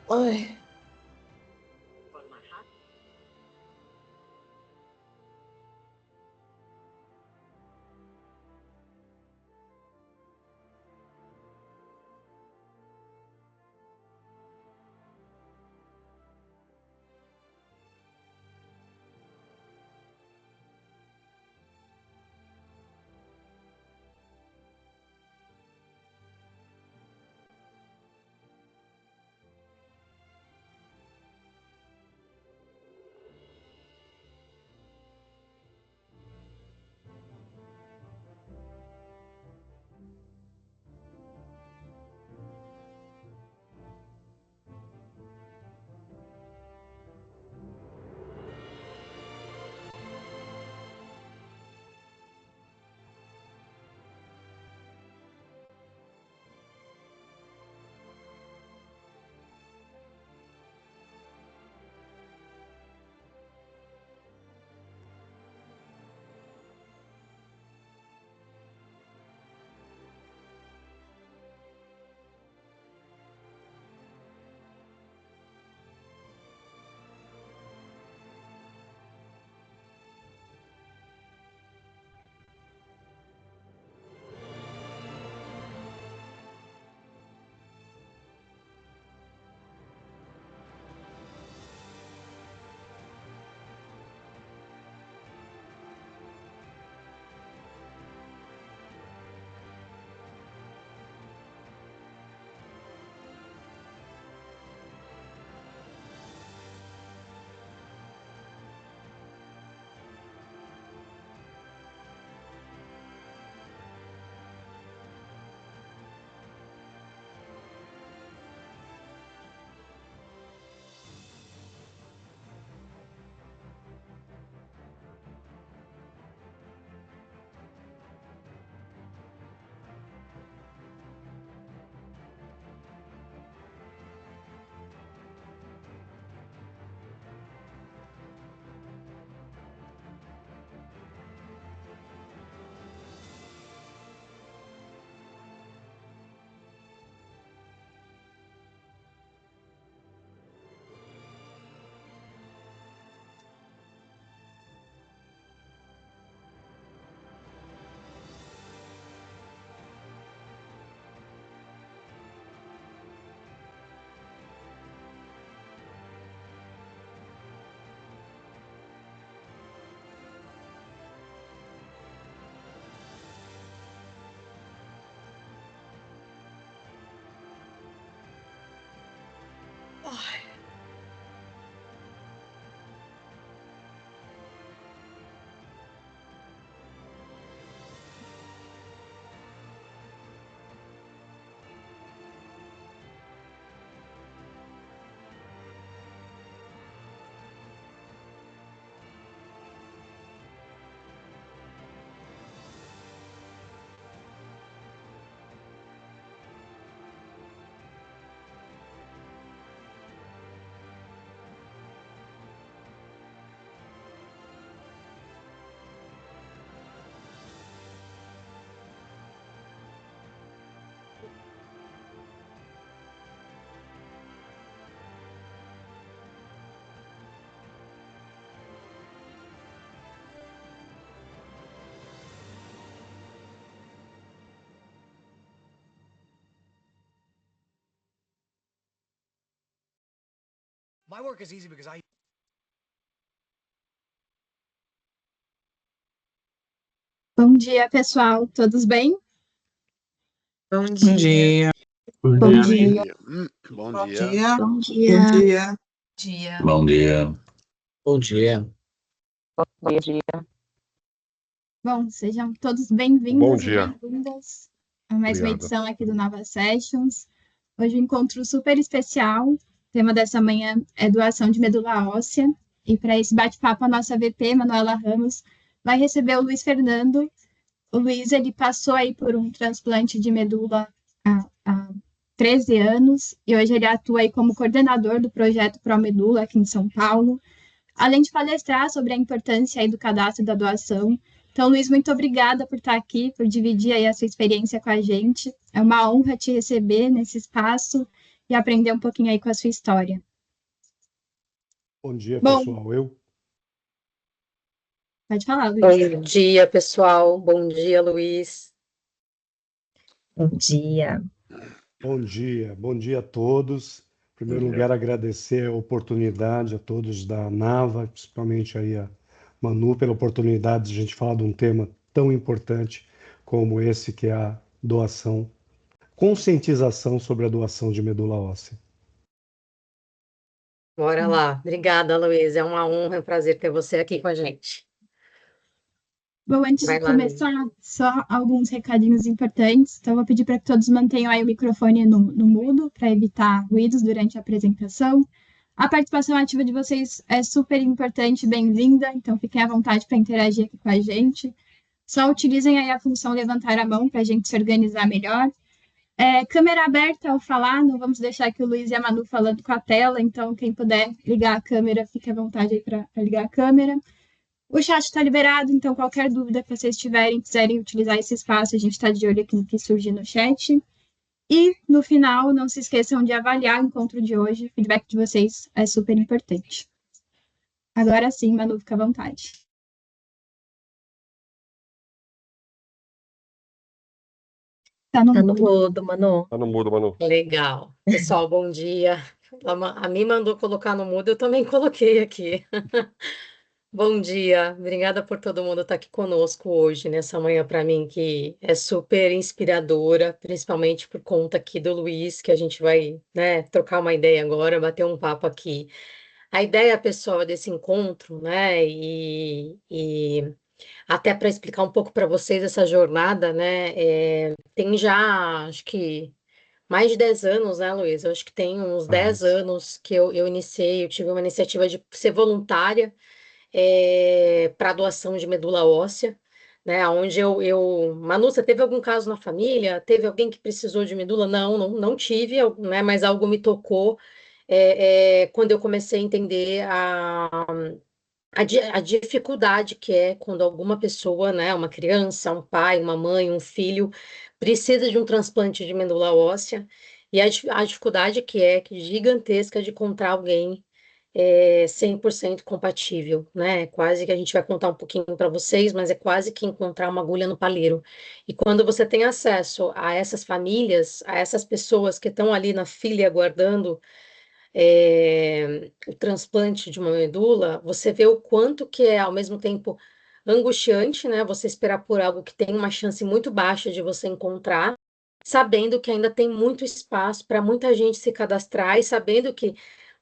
Ai. Ai. My work is easy because I... Bom dia, pessoal. Todos bem? Bom Bom dia. dia. Bom dia. Bom Bom dia. dia. Bom Bom dia. dia. Dia. Bom dia. Bom dia. Bom dia. Bom, sejam todos Bom bem-vindos e dia. bem-vindas a mais uma Obrigado. edição aqui do Nova Sessions. Hoje um encontro super especial. O tema dessa manhã é doação de medula óssea. E para esse bate-papo, a nossa VP, Manuela Ramos, vai receber o Luiz Fernando. O Luiz, ele passou aí por um transplante de medula há 13 anos e hoje ele atua aí como coordenador do projeto ProMedula aqui em São Paulo, além de palestrar sobre a importância aí do cadastro da doação. Então, Luiz, muito obrigada por estar aqui, por dividir aí a sua experiência com a gente. É uma honra te receber nesse espaço e aprender um pouquinho aí com a sua história. Bom dia, Bom, pessoal. pode falar, Luiz. Bom dia, pessoal. Bom dia, Luiz. Bom dia. Bom dia a todos. Em primeiro lugar, agradecer a oportunidade a todos da Nava, principalmente aí a Manu, pela oportunidade de a gente falar de um tema tão importante como esse, que é a doação, conscientização sobre a doação de medula óssea. Bora lá. Obrigada, Luiz. É uma honra e um prazer ter você aqui com a gente. Bom, antes Vai de lá, Luiz. começar, só alguns recadinhos importantes. Então, eu vou pedir para que todos mantenham aí o microfone no mudo, para evitar ruídos durante a apresentação. A participação ativa de vocês é super importante, bem-vinda, então fiquem à vontade para interagir aqui com a gente. Só utilizem aí a função levantar a mão para a gente se organizar melhor. Câmera aberta ao falar, não vamos deixar aqui o Luiz e a Manu falando com a tela, então quem puder ligar a câmera, fique à vontade aí para ligar a câmera. O chat está liberado, então qualquer dúvida que vocês tiverem, quiserem utilizar esse espaço, a gente está de olho aqui no que surgir no chat. E, no final, não se esqueçam de avaliar o encontro de hoje, o feedback de vocês é super importante. Agora sim, Manu, fica à vontade. Tá no Tá no mudo. mudo, Manu. Tá no mudo, Manu. Legal. Pessoal, bom dia. A mim mandou colocar no mudo, eu também coloquei aqui. Bom dia. Obrigada por todo mundo estar aqui conosco hoje, nessa manhã, para mim, que é super inspiradora, principalmente por conta aqui do Luiz, que a gente vai, né, trocar uma ideia agora, bater um papo aqui. A ideia, pessoal, desse encontro, né, e até para explicar um pouco para vocês essa jornada, né, tem já, acho que mais de 10 anos, né, Luiz? Eu acho que tem uns 10 anos que eu iniciei, eu tive uma iniciativa de ser voluntária para doação de medula óssea, né, onde Manu, você teve algum caso na família? Teve alguém que precisou de medula? Não tive, né, mas algo me tocou quando eu comecei a entender a dificuldade que é quando alguma pessoa, né, uma criança, um pai, uma mãe, um filho, precisa de um transplante de medula óssea, e a dificuldade que é gigantesca de encontrar alguém 100% compatível, né? Quase que a gente vai contar um pouquinho para vocês, mas é quase que encontrar uma agulha no palheiro. E quando você tem acesso a essas famílias, a essas pessoas que estão ali na fila aguardando o transplante de uma medula, você vê o quanto que é, ao mesmo tempo, angustiante, né? Você esperar por algo que tem uma chance muito baixa de você encontrar, sabendo que ainda tem muito espaço para muita gente se cadastrar e sabendo que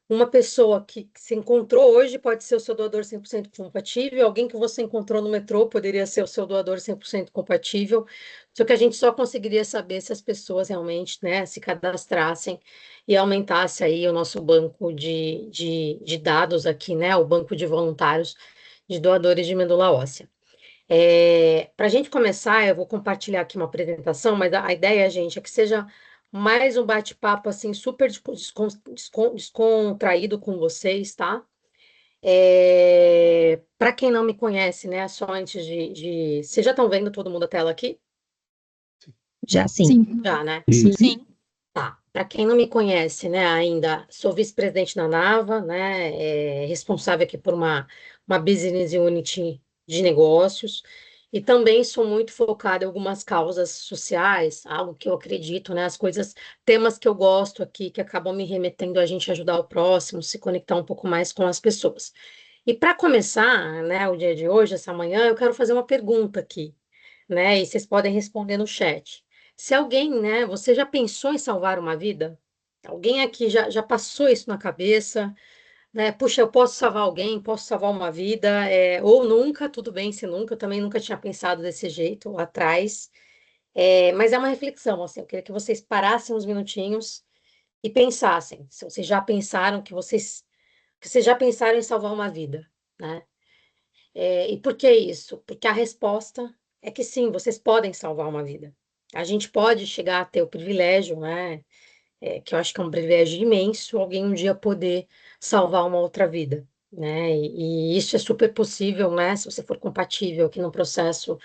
uma pessoa que se encontrou hoje pode ser o seu doador 100% compatível, alguém que você encontrou no metrô poderia ser o seu doador 100% compatível, só que a gente só conseguiria saber se as pessoas realmente, né, se cadastrassem e aumentasse aí o nosso banco de dados aqui, né, o banco de voluntários de doadores de medula óssea. Para a gente começar, eu vou compartilhar aqui uma apresentação, mas a ideia, gente, é que seja mais um bate-papo assim super descontraído com vocês, tá? Para quem não me conhece, né? Só antes Vocês já estão vendo todo mundo a tela aqui? Já sim. Sim. Já, né? Sim. Tá. Para quem não me conhece, né, ainda sou vice-presidente da Nava, né, responsável aqui por uma business unit de negócios, e também sou muito focada em algumas causas sociais, algo que eu acredito, né, temas que eu gosto aqui, que acabam me remetendo a gente ajudar o próximo, se conectar um pouco mais com as pessoas. E para começar, né, o dia de hoje, essa manhã, eu quero fazer uma pergunta aqui, né, e vocês podem responder no chat. Se alguém, né, você já pensou em salvar uma vida? Alguém aqui já passou isso na cabeça, né? Puxa, eu posso salvar alguém, posso salvar uma vida, ou nunca, tudo bem se nunca, eu também nunca tinha pensado desse jeito lá atrás. Mas é uma reflexão, assim, eu queria que vocês parassem uns minutinhos e pensassem, se vocês já pensaram que vocês já pensaram em salvar uma vida, né? E por que isso? Porque a resposta é que sim, vocês podem salvar uma vida. A gente pode chegar a ter o privilégio, né? Que eu acho que é um privilégio imenso, alguém um dia poder salvar uma outra vida, né? E isso é super possível, né? Se você for compatível aqui no processo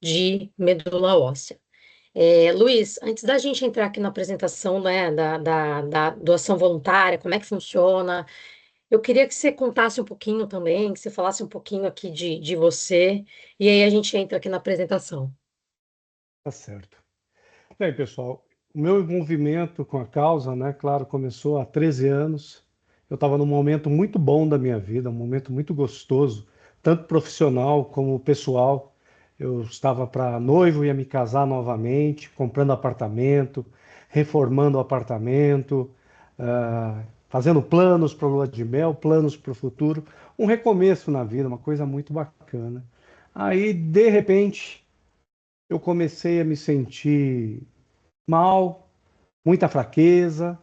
de medula óssea. Luiz, antes da gente entrar aqui na apresentação, né, da doação voluntária, como é que funciona, eu queria que você contasse um pouquinho também, que você falasse um pouquinho aqui de você, e aí a gente entra aqui na apresentação. Tá certo. Bem, pessoal, o meu envolvimento com a causa, né, claro, começou há 13 anos. Eu estava num momento muito bom da minha vida, um momento muito gostoso, tanto profissional como pessoal. Eu estava para noivo, ia me casar novamente, comprando apartamento, reformando o apartamento, fazendo planos para o lua de mel, planos para o futuro, um recomeço na vida, uma coisa muito bacana. Aí, de repente, eu comecei a me sentir mal, muita fraqueza.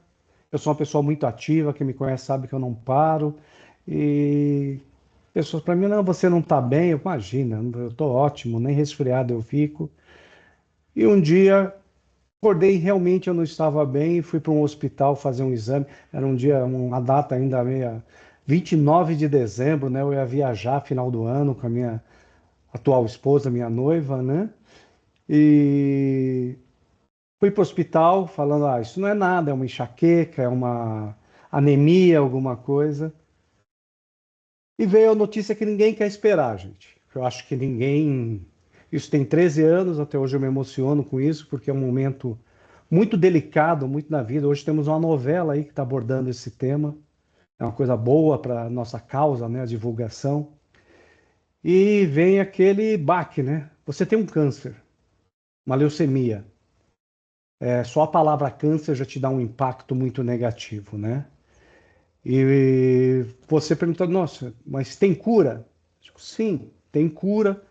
Eu sou uma pessoa muito ativa, quem me conhece sabe que eu não paro. E pessoas para mim, não, você não está bem. Eu, imagina, eu estou ótimo, nem resfriado eu fico. E um dia acordei, realmente eu não estava bem, fui para um hospital fazer um exame. Era um dia, uma data ainda meia, 29 de dezembro, né? Eu ia viajar final do ano com a minha atual esposa, minha noiva, né? E fui para o hospital falando, isso não é nada, é uma enxaqueca, é uma anemia, alguma coisa. E veio a notícia que ninguém quer esperar, gente. Eu acho que ninguém. Isso tem 13 anos, até hoje eu me emociono com isso, porque é um momento muito delicado, muito na vida. Hoje temos uma novela aí que está abordando esse tema. É uma coisa boa para a nossa causa, né? A divulgação. E vem aquele baque, né? Você tem um câncer, uma leucemia. Só a palavra câncer já te dá um impacto muito negativo, né? E você pergunta, nossa, mas tem cura? Digo, sim, tem cura.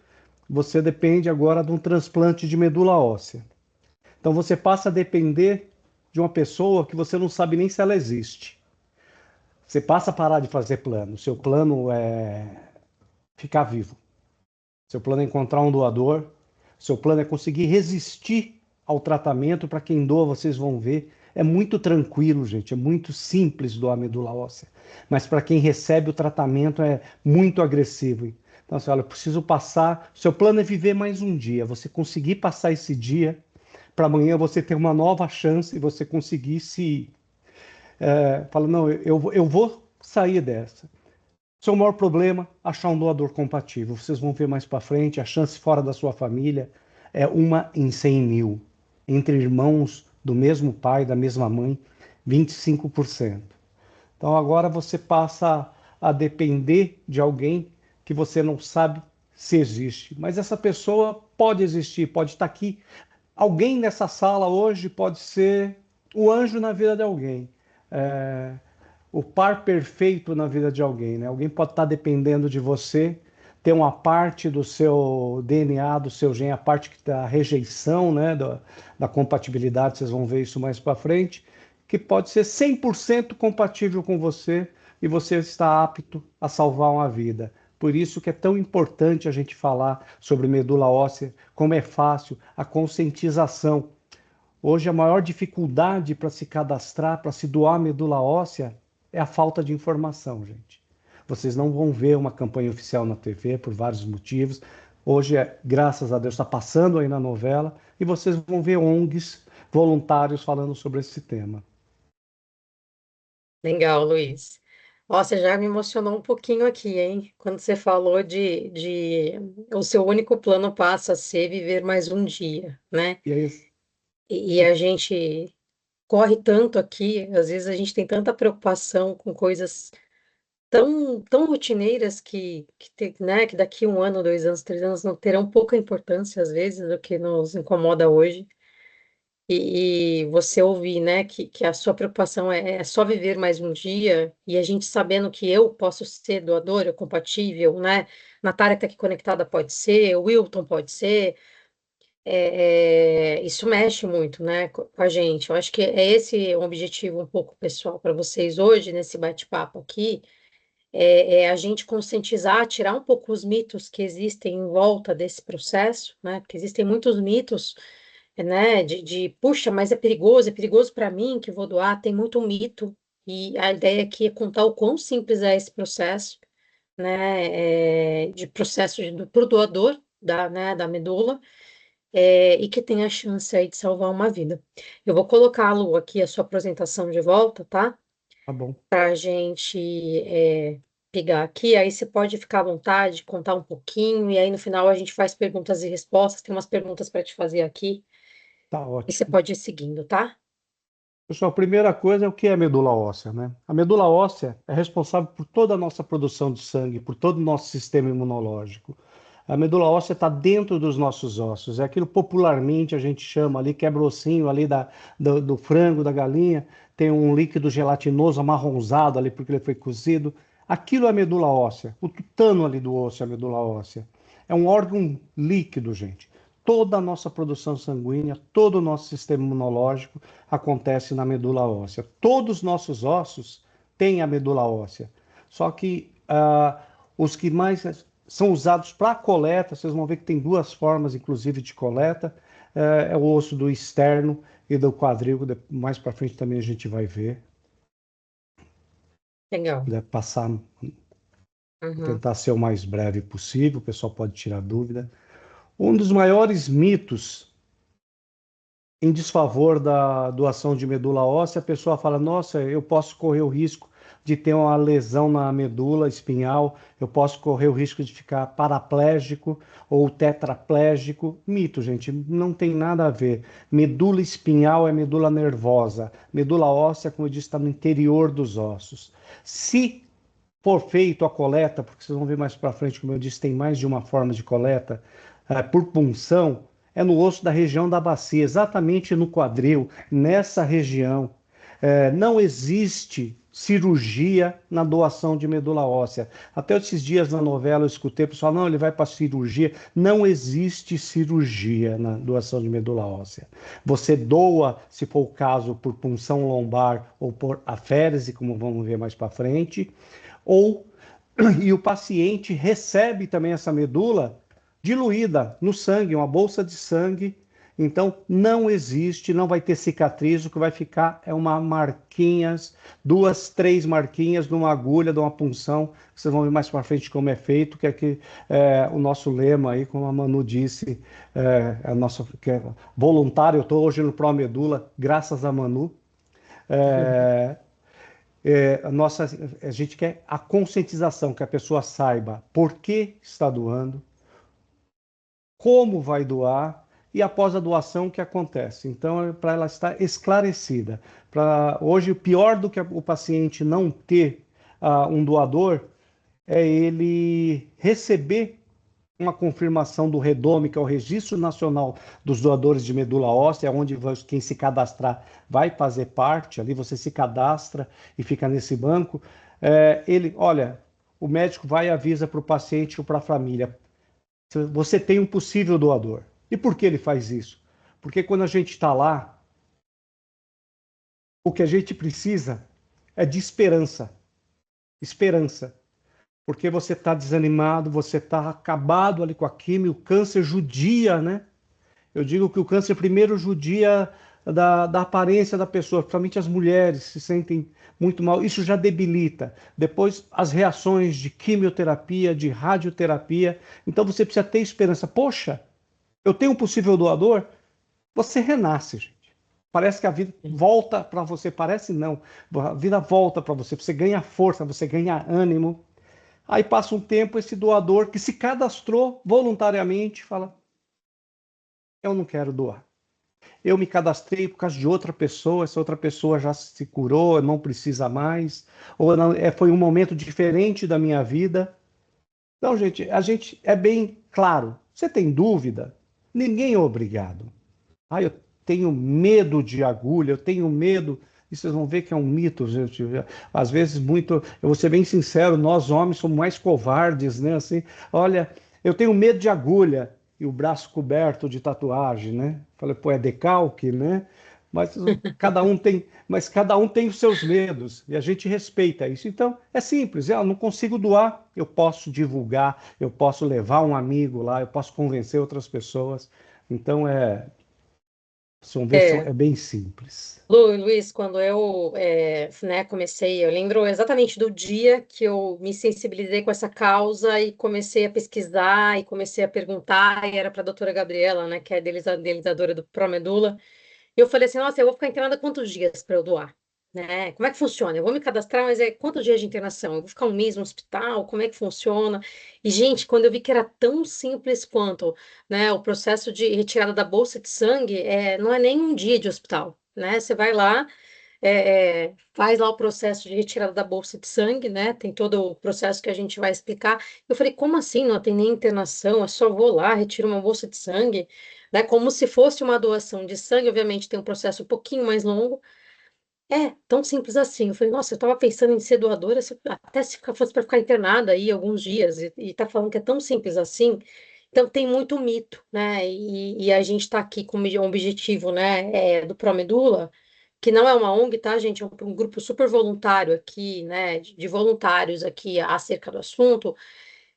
Você depende agora de um transplante de medula óssea. Então você passa a depender de uma pessoa que você não sabe nem se ela existe. Você passa a parar de fazer plano. Seu plano é ficar vivo. Seu plano é encontrar um doador. Seu plano é conseguir resistir ao tratamento. Para quem doa, vocês vão ver. É muito tranquilo, gente. É muito simples doar medula óssea. Mas para quem recebe o tratamento é muito agressivo. Então, assim, olha, eu preciso passar. Seu plano é viver mais um dia. Você conseguir passar esse dia para amanhã você ter uma nova chance e você conseguir se. Fala, não, eu vou sair dessa. Seu maior problema, achar um doador compatível. Vocês vão ver mais para frente, a chance fora da sua família é 1 em 100.000. Entre irmãos do mesmo pai, da mesma mãe, 25%. Então agora você passa a depender de alguém que você não sabe se existe. Mas essa pessoa pode existir, pode estar aqui. Alguém nessa sala hoje pode ser o anjo na vida de alguém. É, o par perfeito na vida de alguém, né? Alguém pode estar dependendo de você, ter uma parte do seu DNA, do seu gene, a parte da rejeição, né? Da compatibilidade, vocês vão ver isso mais para frente, que pode ser 100% compatível com você e você está apto a salvar uma vida. Por isso que é tão importante a gente falar sobre medula óssea, como é fácil, a conscientização. Hoje a maior dificuldade para se cadastrar, para se doar medula óssea, é a falta de informação, gente. Vocês não vão ver uma campanha oficial na TV por vários motivos. Hoje, graças a Deus, está passando aí na novela e vocês vão ver ONGs, voluntários falando sobre esse tema. Legal, Luiz. Ó, você já me emocionou um pouquinho aqui, hein? Quando você falou de o seu único plano passa a ser viver mais um dia, né? E aí, E a gente corre tanto aqui, às vezes a gente tem tanta preocupação com coisas tão rotineiras né, que daqui 1 ano, 2 anos, 3 anos não terão pouca importância, às vezes, do que nos incomoda hoje. E você ouvir, né, que a sua preocupação é só viver mais um dia, e a gente sabendo que eu posso ser doadora, compatível, né? Natália está aqui conectada, pode ser, o Wilton pode ser, isso mexe muito, né, com a gente. Eu acho que é esse o objetivo um pouco pessoal para vocês hoje, nesse bate-papo aqui, é a gente conscientizar, tirar um pouco os mitos que existem em volta desse processo, né? Porque existem muitos mitos, né? Puxa, mas é perigoso para mim que vou doar, tem muito mito. E a ideia aqui é contar o quão simples é esse processo, né? De processo para o doador da medula. e que tem a chance aí de salvar uma vida. Eu vou colocá-lo aqui, a sua apresentação de volta, tá? Tá bom. Para a gente pegar aqui, aí você pode ficar à vontade, contar um pouquinho, e aí no final a gente faz perguntas e respostas. Tem umas perguntas para te fazer aqui, Tá e você ótimo. pode ir seguindo, tá? Pessoal, a primeira coisa é o que é a medula óssea, né? A medula óssea é responsável por toda a nossa produção de sangue, por todo o nosso sistema imunológico. A medula óssea está dentro dos nossos ossos. É aquilo popularmente a gente chama ali, quebra o ossinho ali do frango, da galinha, tem um líquido gelatinoso amarronzado ali porque ele foi cozido. Aquilo é a medula óssea. O tutano ali do osso é a medula óssea. É um órgão líquido, gente. Toda a nossa produção sanguínea, todo o nosso sistema imunológico acontece na medula óssea. Todos os nossos ossos têm a medula óssea. Só que os que mais são usados para coleta, vocês vão ver que tem duas formas, inclusive, de coleta. É o osso do externo e do quadril, mais para frente também a gente vai ver. Legal. Deve passar, vou Uhum. tentar ser o mais breve possível, o pessoal pode tirar dúvida. Um dos maiores mitos em desfavor da doação de medula óssea, a pessoa fala, nossa, eu posso correr o risco de ter uma lesão na medula espinhal, eu posso correr o risco de ficar paraplégico ou tetraplégico. Mito, gente, não tem nada a ver. Medula espinhal é medula nervosa. Medula óssea, como eu disse, está no interior dos ossos. Se for feito a coleta, porque vocês vão ver mais para frente, como eu disse, tem mais de uma forma de coleta, por punção, é no osso da região da bacia, exatamente no quadril, nessa região. Não existe cirurgia na doação de medula óssea. Até esses dias na novela eu escutei o pessoal, não, ele vai para cirurgia. Não existe cirurgia na doação de medula óssea. Você doa, se for o caso, por punção lombar ou por aférese, como vamos ver mais para frente, e o paciente recebe também essa medula diluída no sangue, uma bolsa de sangue. Então, não existe, não vai ter cicatriz, o que vai ficar é uma marquinhas, 2, 3 marquinhas de uma agulha, de uma punção. Vocês vão ver mais para frente como é feito, que é que o nosso lema aí, como a Manu disse, a nossa, que é voluntário, eu estou hoje no Pró-Medula, graças a Manu. A gente quer a conscientização, que a pessoa saiba por que está doando, como vai doar e após a doação o que acontece. Então, para ela estar esclarecida. Hoje, o pior do que o paciente não ter um doador é ele receber uma confirmação do REDOME, que é o Registro Nacional dos Doadores de Medula Óssea, onde quem se cadastrar vai fazer parte, ali você se cadastra e fica nesse banco. Olha, o médico vai e avisa para o paciente ou para a família, você tem um possível doador. E por que ele faz isso? Porque quando a gente está lá, o que a gente precisa é de esperança. Esperança. Porque você está desanimado, você está acabado ali com a quimio, o câncer judia, né? Eu digo que o câncer primeiro judia da aparência da pessoa, principalmente as mulheres se sentem muito mal, isso já debilita. Depois as reações de quimioterapia, de radioterapia, então você precisa ter esperança. Poxa, eu tenho um possível doador? Você renasce, gente. Parece que a vida volta para você, parece não, a vida volta para você, você ganha força, você ganha ânimo. Aí passa um tempo, esse doador que se cadastrou voluntariamente fala, eu não quero doar. Eu me cadastrei por causa de outra pessoa, essa outra pessoa já se curou, não precisa mais, ou não, foi um momento diferente da minha vida. Então, gente, a gente é bem claro. Você tem dúvida? Ninguém é obrigado. Eu tenho medo de agulha, eu tenho medo. E vocês vão ver que é um mito, gente. Às vezes, muito. Eu vou ser bem sincero, nós homens somos mais covardes, né? Assim, olha, eu tenho medo de agulha e o braço coberto de tatuagem, né? Falei, pô, é decalque, né? Mas cada um tem os seus medos e a gente respeita isso. Então, é simples. Eu não consigo doar, eu posso divulgar, eu posso levar um amigo lá, eu posso convencer outras pessoas. Então, Vocês vão ver, É, é bem simples. Luiz, quando eu né, comecei, eu lembro exatamente do dia que eu me sensibilizei com essa causa e comecei a pesquisar e comecei a perguntar, e era para a doutora Gabriela, né, que é a idealizadora do Promedula. E eu falei assim, nossa, eu vou ficar internada quantos dias para eu doar? Né? Como é que funciona? Eu vou me cadastrar, mas é quantos dias de internação? Eu vou ficar um mês no hospital? Como é que funciona? E, gente, quando eu vi que era tão simples quanto, né, o processo de retirada da bolsa de sangue, não é nem um dia de hospital, né? Você vai lá, faz lá o processo de retirada da bolsa de sangue, né? Tem todo o processo que a gente vai explicar. Eu falei, como assim? Não tem nem internação, é só vou lá, retiro uma bolsa de sangue, né? Como se fosse uma doação de sangue, obviamente tem um processo um pouquinho mais longo. Tão simples assim. Eu falei, nossa, eu estava pensando em ser doadora, até se fosse para ficar internada aí alguns dias, e tá falando que é tão simples assim. Então, tem muito mito, né? E a gente está aqui com um objetivo, né, do Promedula, que não é uma ONG, tá, gente? É um grupo super voluntário aqui, né, de voluntários aqui acerca do assunto,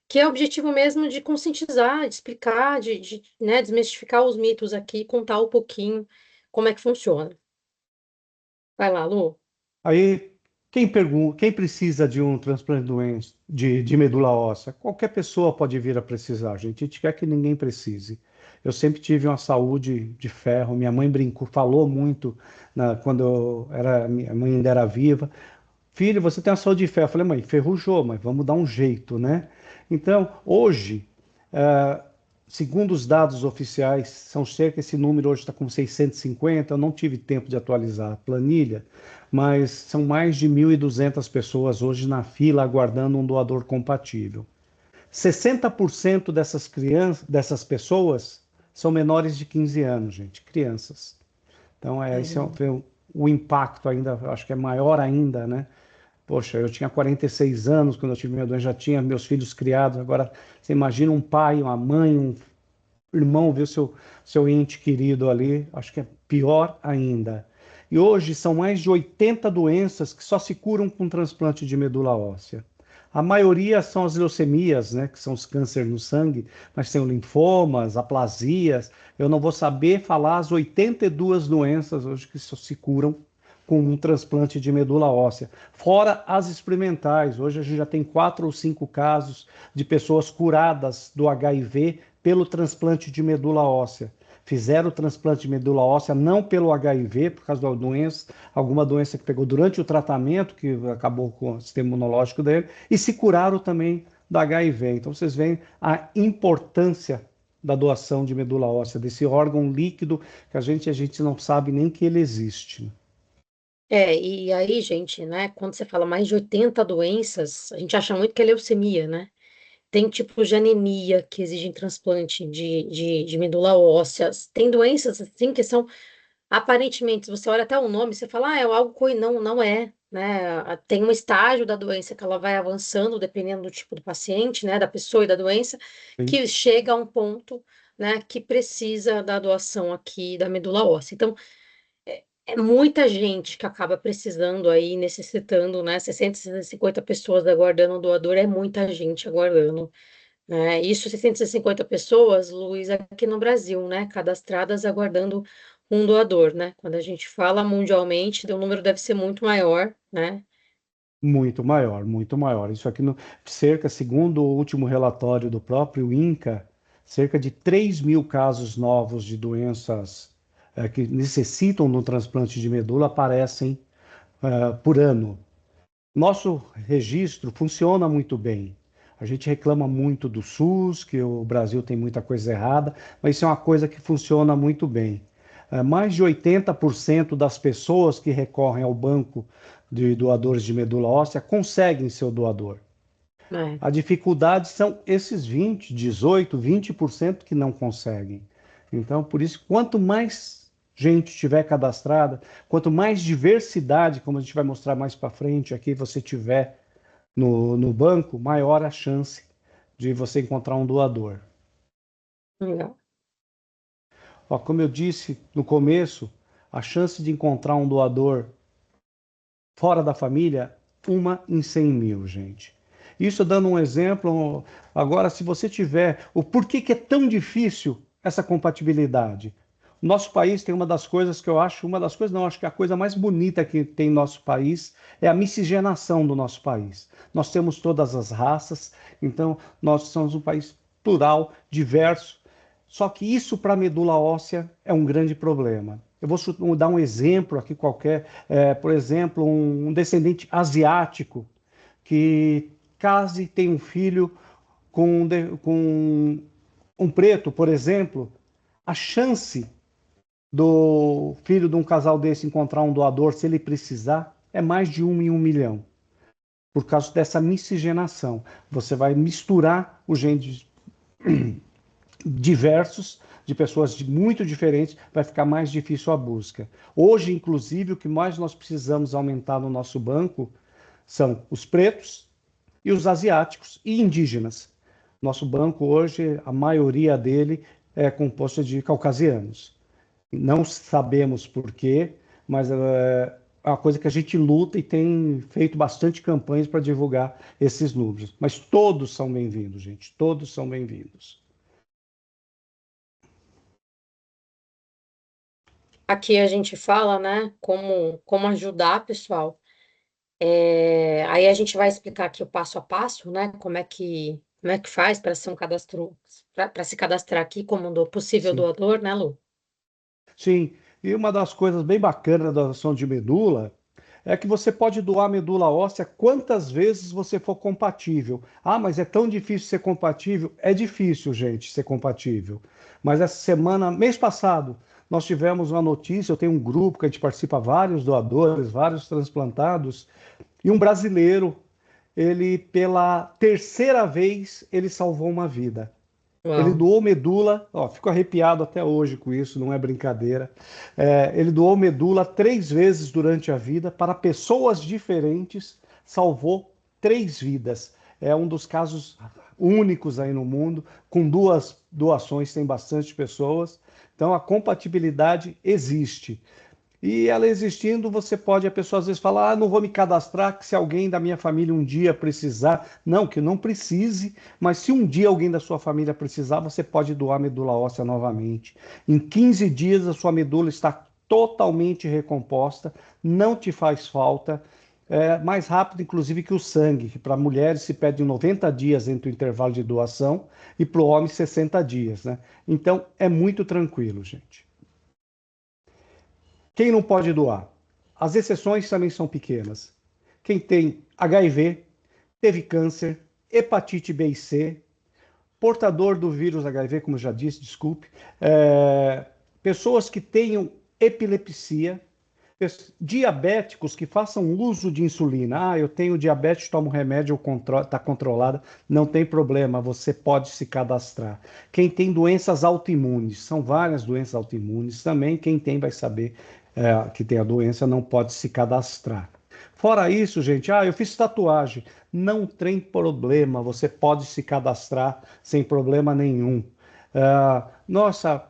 que é o objetivo mesmo de conscientizar, de explicar, né, desmistificar os mitos aqui, contar um pouquinho como é que funciona. Vai lá, Lu. Aí, quem precisa de um transplante de medula óssea? Qualquer pessoa pode vir a precisar, gente. A gente quer que ninguém precise. Eu sempre tive uma saúde de ferro. Minha mãe brincou, falou muito quando minha mãe ainda era viva. Filho, você tem uma saúde de ferro. Eu falei, mãe, ferrujou, mas vamos dar um jeito, né? Então, hoje, ah, segundo os dados oficiais, são cerca, esse número hoje está com 650. Eu não tive tempo de atualizar a planilha, mas são mais de 1.200 pessoas hoje na fila aguardando um doador compatível. 60% dessas pessoas são menores de 15 anos, gente, crianças. Então, esse o impacto ainda, acho que é maior ainda, né? Poxa, eu tinha 46 anos quando eu tive minha doença, já tinha meus filhos criados. Agora, você imagina um pai, uma mãe, um irmão ver seu ente querido ali, acho que é pior ainda. E hoje são mais de 80 doenças que só se curam com transplante de medula óssea. A maioria são as leucemias, né, que são os cânceres no sangue, mas tem os linfomas, aplasias. Eu não vou saber falar as 82 doenças hoje que só se curam com um transplante de medula óssea. Fora as experimentais, hoje a gente já tem 4 ou 5 casos de pessoas curadas do HIV pelo transplante de medula óssea. Fizeram o transplante de medula óssea não pelo HIV, por causa da doença, alguma doença que pegou durante o tratamento, que acabou com o sistema imunológico dele, e se curaram também da HIV. Então vocês veem a importância da doação de medula óssea, desse órgão líquido que a gente não sabe nem que ele existe. E aí, gente, né, quando você fala mais de 80 doenças, a gente acha muito que é leucemia, né? Tem tipos de anemia que exigem transplante de medula óssea. Tem doenças, assim, que são, aparentemente, se você olha até o nome, você fala, é algo não, não é, né? Tem um estágio da doença que ela vai avançando, dependendo do tipo do paciente, né, da pessoa e da doença, Sim. que chega a um ponto, né, que precisa da doação aqui da medula óssea. Então, é muita gente que acaba precisando aí, necessitando, né? 650 pessoas aguardando um doador, é muita gente aguardando, né? Isso, 650 pessoas, Luiz, aqui no Brasil, né? Cadastradas aguardando um doador, né? Quando a gente fala mundialmente, o número deve ser muito maior, né? Muito maior, muito maior. Isso aqui, segundo o último relatório do próprio INCA, cerca de 3.000 casos novos de doenças que necessitam de um transplante de medula aparecem por ano. Nosso registro funciona muito bem. A gente reclama muito do SUS, que o Brasil tem muita coisa errada, mas isso é uma coisa que funciona muito bem. Mais de 80% das pessoas que recorrem ao banco de doadores de medula óssea conseguem ser o doador. É. A dificuldade são esses 20% que não conseguem. Então, por isso, quanto mais gente tiver cadastrada, quanto mais diversidade, como a gente vai mostrar mais para frente aqui, você tiver no banco, maior a chance de você encontrar um doador. Legal. Ó, como eu disse no começo, a chance de encontrar um doador fora da família, 1 em 100.000, gente. Isso dando um exemplo. Agora, se você tiver... O porquê que é tão difícil essa compatibilidade? Nosso país tem uma das coisas que eu acho, uma das coisas não, acho que a coisa mais bonita que tem no nosso país é a miscigenação do nosso país. Nós temos todas as raças, então nós somos um país plural, diverso. Só que isso para a medula óssea é um grande problema. Eu vou dar um exemplo aqui qualquer, por exemplo, um descendente asiático que case e tem um filho com um preto, por exemplo, a chance do filho de um casal desse encontrar um doador, se ele precisar, é mais de 1 em 1 milhão, por causa dessa miscigenação. Você vai misturar os genes diversos, de pessoas muito diferentes, vai ficar mais difícil a busca. Hoje, inclusive, o que mais nós precisamos aumentar no nosso banco são os pretos e os asiáticos e indígenas. Nosso banco hoje, a maioria dele é composto de caucasianos. Não sabemos por quê, mas é uma coisa que a gente luta e tem feito bastante campanhas para divulgar esses números. Mas todos são bem-vindos, gente. Todos são bem-vindos. Aqui a gente fala, né, como ajudar, pessoal. Aí a gente vai explicar aqui o passo a passo, né, como é que faz para ser um cadastro, para se cadastrar aqui como possível Sim. doador, né, Lu? Sim, e uma das coisas bem bacanas da doação de medula é que você pode doar medula óssea quantas vezes você for compatível. Ah, mas é tão difícil ser compatível? É difícil, gente, ser compatível. Mas essa semana, mês passado, nós tivemos uma notícia, eu tenho um grupo que a gente participa, vários doadores, vários transplantados, e um brasileiro, ele pela terceira vez, ele salvou uma vida. Ele Uau. doou medula, ó, fico arrepiado até hoje com isso, não é brincadeira. Ele doou medula 3 vezes durante a vida para pessoas diferentes, salvou 3 vidas. É um dos casos únicos aí no mundo, com 2 doações, tem bastante pessoas. Então a compatibilidade existe. E ela existindo, a pessoa às vezes fala, não vou me cadastrar, que se alguém da minha família um dia precisar. Não, que não precise, mas se um dia alguém da sua família precisar, você pode doar medula óssea novamente. Em 15 dias a sua medula está totalmente recomposta, não te faz falta. É mais rápido, inclusive, que o sangue, que para mulheres se pede 90 dias entre o intervalo de doação e para o homem 60 dias, né? Então é muito tranquilo, gente. Quem não pode doar? As exceções também são pequenas. Quem tem HIV, teve câncer, hepatite B e C, portador do vírus HIV, como já disse, desculpe, pessoas que tenham epilepsia, diabéticos que façam uso de insulina. Ah, eu tenho diabetes, tomo remédio, está controlada, não tem problema, você pode se cadastrar. Quem tem doenças autoimunes, são várias doenças autoimunes também, quem tem vai saber que tem a doença, não pode se cadastrar. Fora isso, gente, eu fiz tatuagem, não tem problema, você pode se cadastrar sem problema nenhum. Nossa,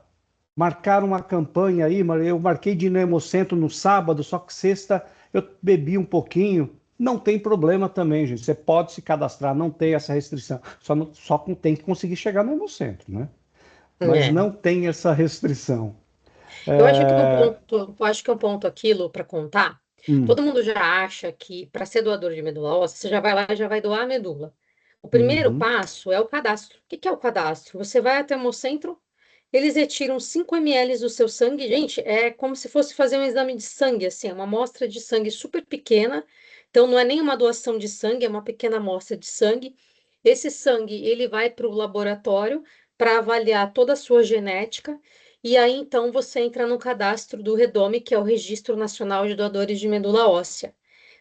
marcaram uma campanha aí, eu marquei de ir no Hemocentro no sábado, só que sexta eu bebi um pouquinho. Não tem problema também, gente. Você pode se cadastrar, não tem essa restrição. Só tem que conseguir chegar no Hemocentro, né? Mas É. não tem essa restrição. Eu acho que é um ponto aquilo para contar. Hum, Todo mundo já acha que para ser doador de medula óssea, você já vai lá e já vai doar a medula. O primeiro uhum, passo é o cadastro. O que que é o cadastro? Você vai até o Hemocentro, eles retiram 5 ml do seu sangue. Gente, é como se fosse fazer um exame de sangue, assim, é uma amostra de sangue super pequena. Então, não é nem uma doação de sangue, é uma pequena amostra de sangue. Esse sangue, ele vai para o laboratório para avaliar toda a sua genética. E aí, então, você entra no cadastro do REDOME, que é o Registro Nacional de Doadores de Medula Óssea.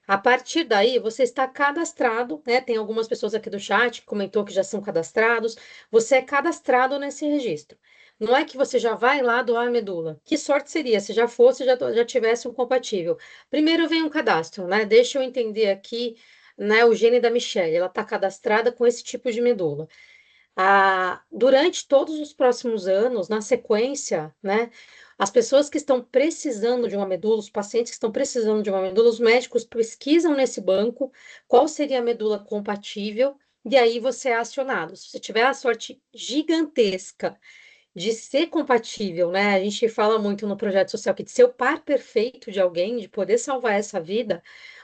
A partir daí, você está cadastrado, né? Tem algumas pessoas aqui do chat que comentou que já são cadastrados. Você é cadastrado nesse registro. Não é que você já vai lá doar a medula. Que sorte seria se já fosse, já tivesse um compatível. Primeiro vem um cadastro, né? Deixa eu entender aqui, né? O gene da Michelle, ela está cadastrada com esse tipo de medula. Durante todos os próximos anos, na sequência, né, as pessoas que estão precisando de uma medula, os pacientes que estão precisando de uma medula, os médicos pesquisam nesse banco qual seria a medula compatível, e aí você é acionado. Se você tiver a sorte gigantesca de ser compatível, né? A gente fala muito no projeto social que de ser o par perfeito de alguém, de poder salvar essa vida,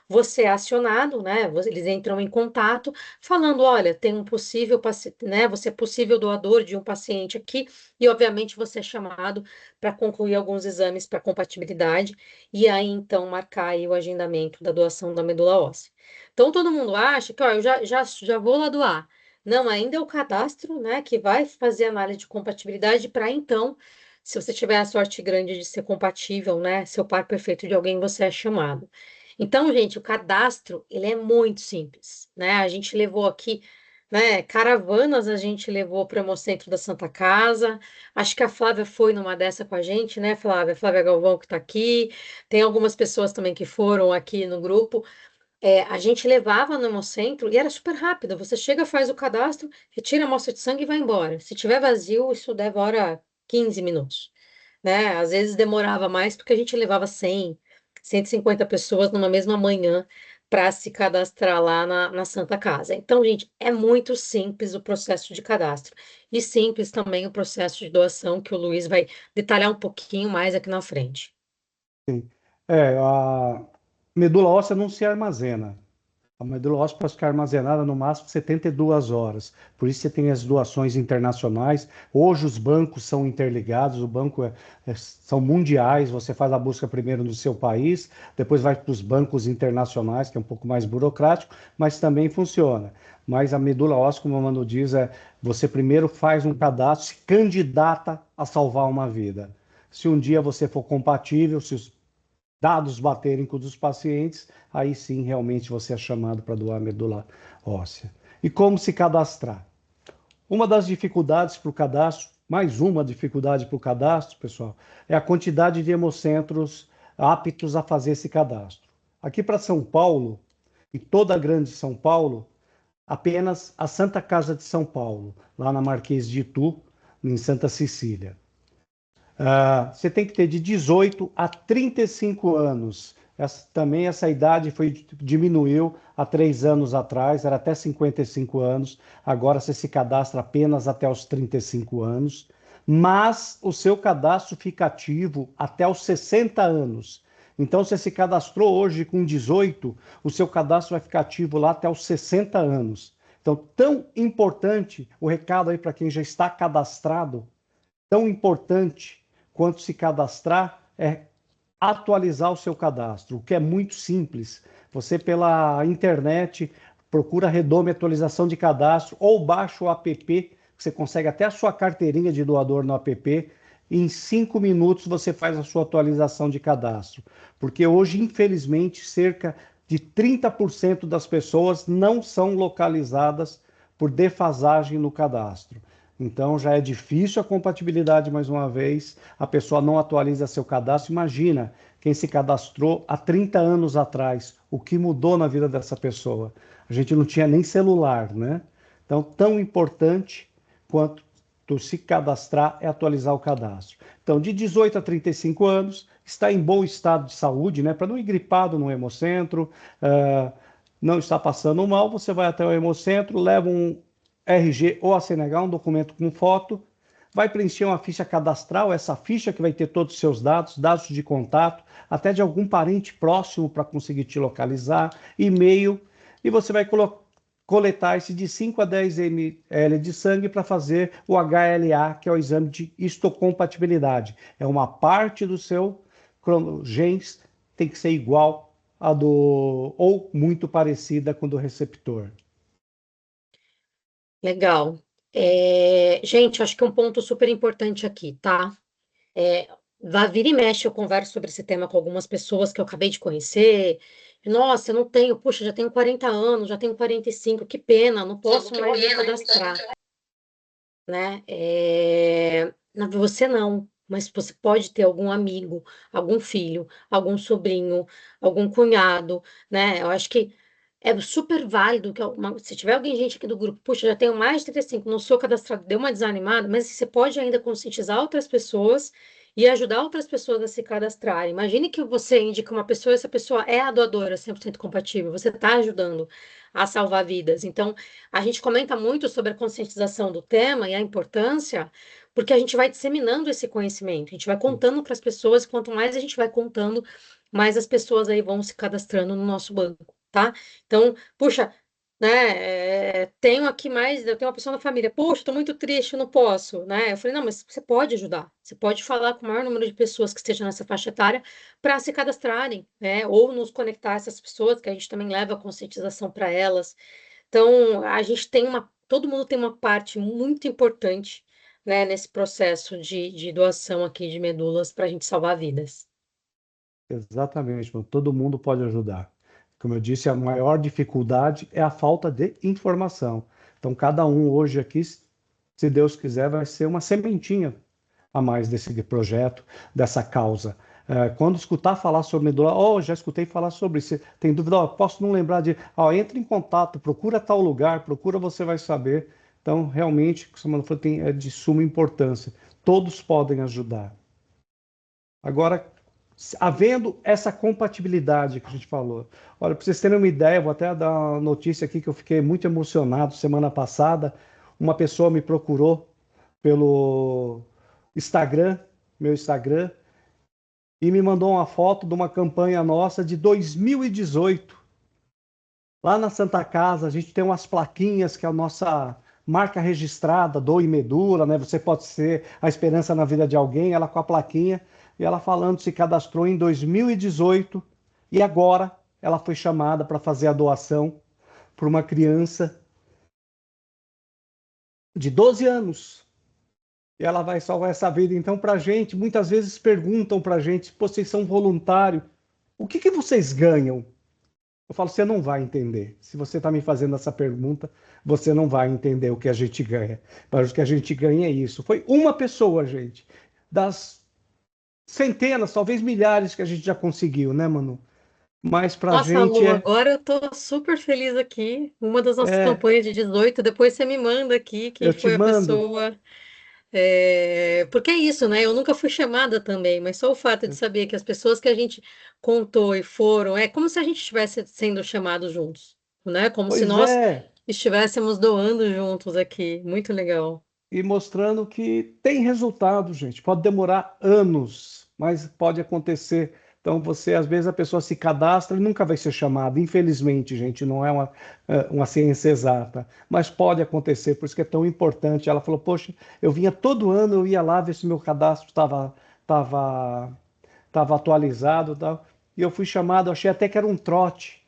você é acionado, né? Eles entram em contato falando, olha, tem um possível paciente, né? Você é possível doador de um paciente aqui, e obviamente você é chamado para concluir alguns exames para compatibilidade, e aí então marcar aí o agendamento da doação da medula óssea. Então todo mundo acha que, ó, eu já vou lá doar. Não, ainda é o cadastro, né, que vai fazer análise de compatibilidade para então, se você tiver a sorte grande de ser compatível, né, ser o par perfeito de alguém, você é chamado. Então, gente, o cadastro, ele é muito simples, né? A gente levou aqui, né, caravanas a gente levou para o Hemocentro da Santa Casa. Acho que a Flávia foi numa dessa com a gente, né, Flávia? Flávia Galvão que está aqui. Tem algumas pessoas também que foram aqui no grupo. A gente levava no Hemocentro e era super rápido. Você chega, faz o cadastro, retira a amostra de sangue e vai embora. Se tiver vazio, isso demora 15 minutos, né? Às vezes demorava mais porque a gente levava 100, 150 pessoas numa mesma manhã para se cadastrar lá na Santa Casa. Então, gente, é muito simples o processo de cadastro. E simples também o processo de doação, que o Luiz vai detalhar um pouquinho mais aqui na frente. Sim. A medula óssea não se armazena. A medula óssea pode ficar armazenada no máximo 72 horas. Por isso você tem as doações internacionais. Hoje os bancos são interligados, o banco são mundiais. Você faz a busca primeiro no seu país, depois vai para os bancos internacionais, que é um pouco mais burocrático, mas também funciona. Mas a medula óssea, como o Manu diz, você primeiro faz um cadastro, se candidata a salvar uma vida. Se um dia você for compatível, se os dados baterem com os dos pacientes, aí sim realmente você é chamado para doar medula óssea. E como se cadastrar? Uma das dificuldades para o cadastro, mais uma dificuldade para o cadastro, pessoal, é a quantidade de hemocentros aptos a fazer esse cadastro. Aqui para São Paulo, e toda a grande São Paulo, apenas a Santa Casa de São Paulo, lá na Marquês de Itu, em Santa Cecília. Você tem que ter de 18 a 35 anos. Também essa idade diminuiu há 3 anos atrás, era até 55 anos. Agora você se cadastra apenas até os 35 anos. Mas o seu cadastro fica ativo até os 60 anos. Então, se você se cadastrou hoje com 18, o seu cadastro vai ficar ativo lá até os 60 anos. Então, tão importante o recado aí para quem já está cadastrado, tão importante quanto se cadastrar é atualizar o seu cadastro, o que é muito simples. Você pela internet procura Redome atualização de cadastro ou baixa o app, você consegue até a sua carteirinha de doador no app, e em 5 minutos você faz a sua atualização de cadastro. Porque hoje, infelizmente, cerca de 30% das pessoas não são localizadas por defasagem no cadastro. Então já é difícil a compatibilidade mais uma vez, a pessoa não atualiza seu cadastro. Imagina quem se cadastrou há 30 anos atrás, o que mudou na vida dessa pessoa. A gente não tinha nem celular, né? Então, tão importante quanto se cadastrar é atualizar o cadastro. Então, de 18 a 35 anos, está em bom estado de saúde, né? Para não ir gripado no hemocentro, não está passando mal, você vai até o hemocentro, leva um RG ou a CNH, um documento com foto, vai preencher uma ficha cadastral, essa ficha que vai ter todos os seus dados, dados de contato, até de algum parente próximo para conseguir te localizar, e-mail, e você vai coletar esse de 5 a 10 ml de sangue para fazer o HLA, que é o exame de histocompatibilidade. É uma parte do seu genes, tem que ser igual a do, ou muito parecida com o do receptor. Legal. Gente, acho que é um ponto super importante aqui, tá? Vira e mexe, eu converso sobre esse tema com algumas pessoas que eu acabei de conhecer. Nossa, eu não tenho, puxa, já tenho 40 anos, já tenho 45, que pena, não posso mais me cadastrar, né? Você não, mas você pode ter algum amigo, algum filho, algum sobrinho, algum cunhado, né? Eu acho que é super válido que se tiver alguém, gente aqui do grupo, puxa, já tenho mais de 35, não sou cadastrado, deu uma desanimada, mas você pode ainda conscientizar outras pessoas e ajudar outras pessoas a se cadastrarem. Imagine que você indica uma pessoa, essa pessoa é a doadora 100% compatível, você está ajudando a salvar vidas. Então, a gente comenta muito sobre a conscientização do tema e a importância, porque a gente vai disseminando esse conhecimento, a gente vai contando para as pessoas, e quanto mais a gente vai contando, mais as pessoas aí vão se cadastrando no nosso banco, tá? Então, puxa, né? Tenho aqui mais, eu tenho uma pessoa na família, poxa, estou muito triste, eu não posso, né? Eu falei, não, mas você pode ajudar, você pode falar com o maior número de pessoas que estejam nessa faixa etária para se cadastrarem, né? Ou nos conectar a essas pessoas, que a gente também leva a conscientização para elas. Então, a gente tem todo mundo tem uma parte muito importante, né, nesse processo de doação aqui de medulas para a gente salvar vidas. Exatamente, mano. Todo mundo pode ajudar. Como eu disse, a maior dificuldade é a falta de informação. Então, cada um hoje aqui, se Deus quiser, vai ser uma sementinha a mais desse projeto, dessa causa. Quando escutar falar sobre medula, já escutei falar sobre isso. Tem dúvida? Posso não lembrar de. Entre em contato, procura tal lugar, procura, você vai saber. Então, realmente, o que você falou é de suma importância. Todos podem ajudar. Agora, havendo essa compatibilidade que a gente falou. Olha, para vocês terem uma ideia, vou até dar uma notícia aqui que eu fiquei muito emocionado. Semana passada, uma pessoa me procurou pelo Instagram, meu Instagram, e me mandou uma foto de uma campanha nossa de 2018. Lá na Santa Casa, a gente tem umas plaquinhas que é a nossa marca registrada, Doe Medula, né? Você pode ser a esperança na vida de alguém, ela com a plaquinha, e ela falando se cadastrou em 2018 e agora ela foi chamada para fazer a doação por uma criança de 12 anos. E ela vai salvar essa vida. Então, para a gente, muitas vezes perguntam para a gente, vocês são voluntários, o que vocês ganham? Eu falo, você não vai entender. Se você está me fazendo essa pergunta, você não vai entender o que a gente ganha. Mas o que a gente ganha é isso. Foi uma pessoa, gente, das centenas, talvez milhares que a gente já conseguiu, né, Manu? Mas para a Nossa, gente Lu, agora eu tô super feliz aqui. Uma das nossas campanhas de 18, depois você me manda aqui quem eu te foi a mando. pessoa. Porque é isso, né? Eu nunca fui chamada também, mas só o fato de saber que as pessoas que a gente contou e foram, é como se a gente estivesse sendo chamados juntos, né? Como se Pois nós é, estivéssemos doando juntos aqui. Muito legal. e mostrando que tem resultado, gente. Pode demorar anos, mas pode acontecer. Então, às vezes, a pessoa se cadastra e nunca vai ser chamada. Infelizmente, gente, não é uma ciência exata, mas pode acontecer, por isso que é tão importante. Ela falou, poxa, eu vinha todo ano, eu ia lá ver se meu cadastro tava, tava atualizado e tal. E eu fui chamado, eu achei até que era um trote.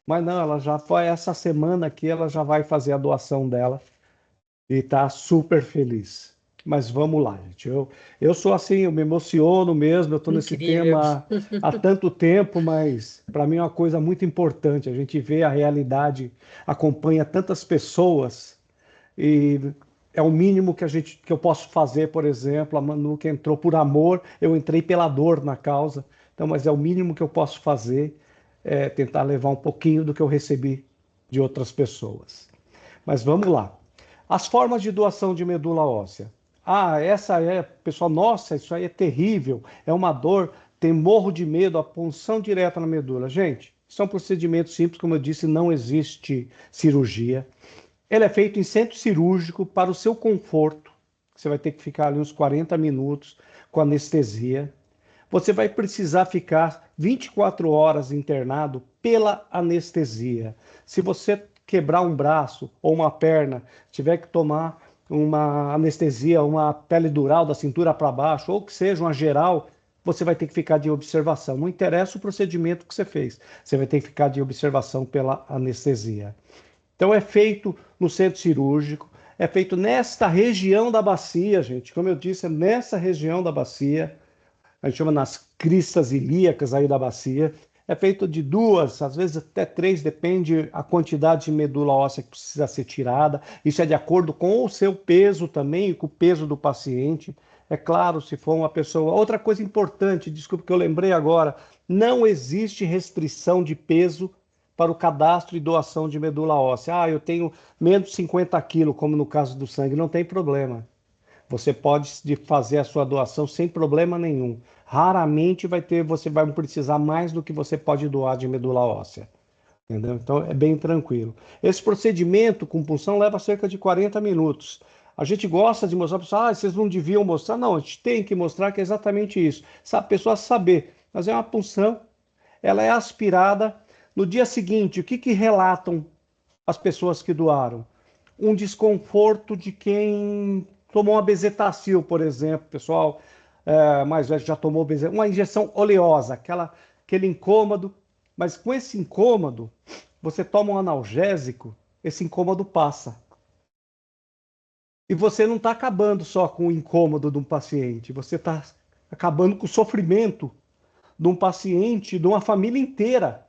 Mas não, ela já foi essa semana aqui, ela já vai fazer a doação dela e tá super feliz. Mas vamos lá, gente. Eu sou assim, eu me emociono mesmo, eu estou nesse Incrível. tema há tanto tempo, mas para mim é uma coisa muito importante. A gente vê a realidade, acompanha tantas pessoas e é o mínimo que eu posso fazer, por exemplo. A Manu que entrou por amor, eu entrei pela dor na causa. Então, mas é o mínimo que eu posso fazer, é tentar levar um pouquinho do que eu recebi de outras pessoas. Mas vamos lá. As formas de doação de medula óssea. Essa pessoal, nossa, isso aí é terrível, é uma dor, morro de medo, a punção direta na medula. Gente, isso é um procedimento simples, como eu disse, não existe cirurgia. Ele é feito em centro cirúrgico para o seu conforto. Você vai ter que ficar ali uns 40 minutos com anestesia. Você vai precisar ficar 24 horas internado pela anestesia. Se você quebrar um braço ou uma perna, tiver que tomar uma anestesia, uma pele dural da cintura para baixo, ou que seja uma geral, você vai ter que ficar de observação. Não interessa o procedimento que você fez, você vai ter que ficar de observação pela anestesia. Então é feito no centro cirúrgico, é feito nesta região da bacia, gente. Como eu disse, é nessa região da bacia. A gente chama nas cristas ilíacas aí da bacia. É feito de 2, às vezes até 3, depende a quantidade de medula óssea que precisa ser tirada. Isso é de acordo com o seu peso também e com o peso do paciente. É claro, se for uma pessoa. Outra coisa importante, desculpe que eu lembrei agora, não existe restrição de peso para o cadastro e doação de medula óssea. Eu tenho menos de 50 quilos, como no caso do sangue, não tem problema. Você pode fazer a sua doação sem problema nenhum. Raramente você vai precisar mais do que você pode doar de medula óssea. Entendeu? Então é bem tranquilo. Esse procedimento com punção leva cerca de 40 minutos. A gente gosta de mostrar para pessoas, vocês não deviam mostrar. Não, a gente tem que mostrar que é exatamente isso. A pessoa saber, mas é uma punção, ela é aspirada. No dia seguinte, o que relatam as pessoas que doaram? Um desconforto de quem tomou uma bezetacil, por exemplo, pessoal mais velho já tomou uma injeção oleosa, aquele incômodo, mas com esse incômodo, você toma um analgésico, esse incômodo passa. E você não está acabando só com o incômodo de um paciente, você está acabando com o sofrimento de um paciente, de uma família inteira.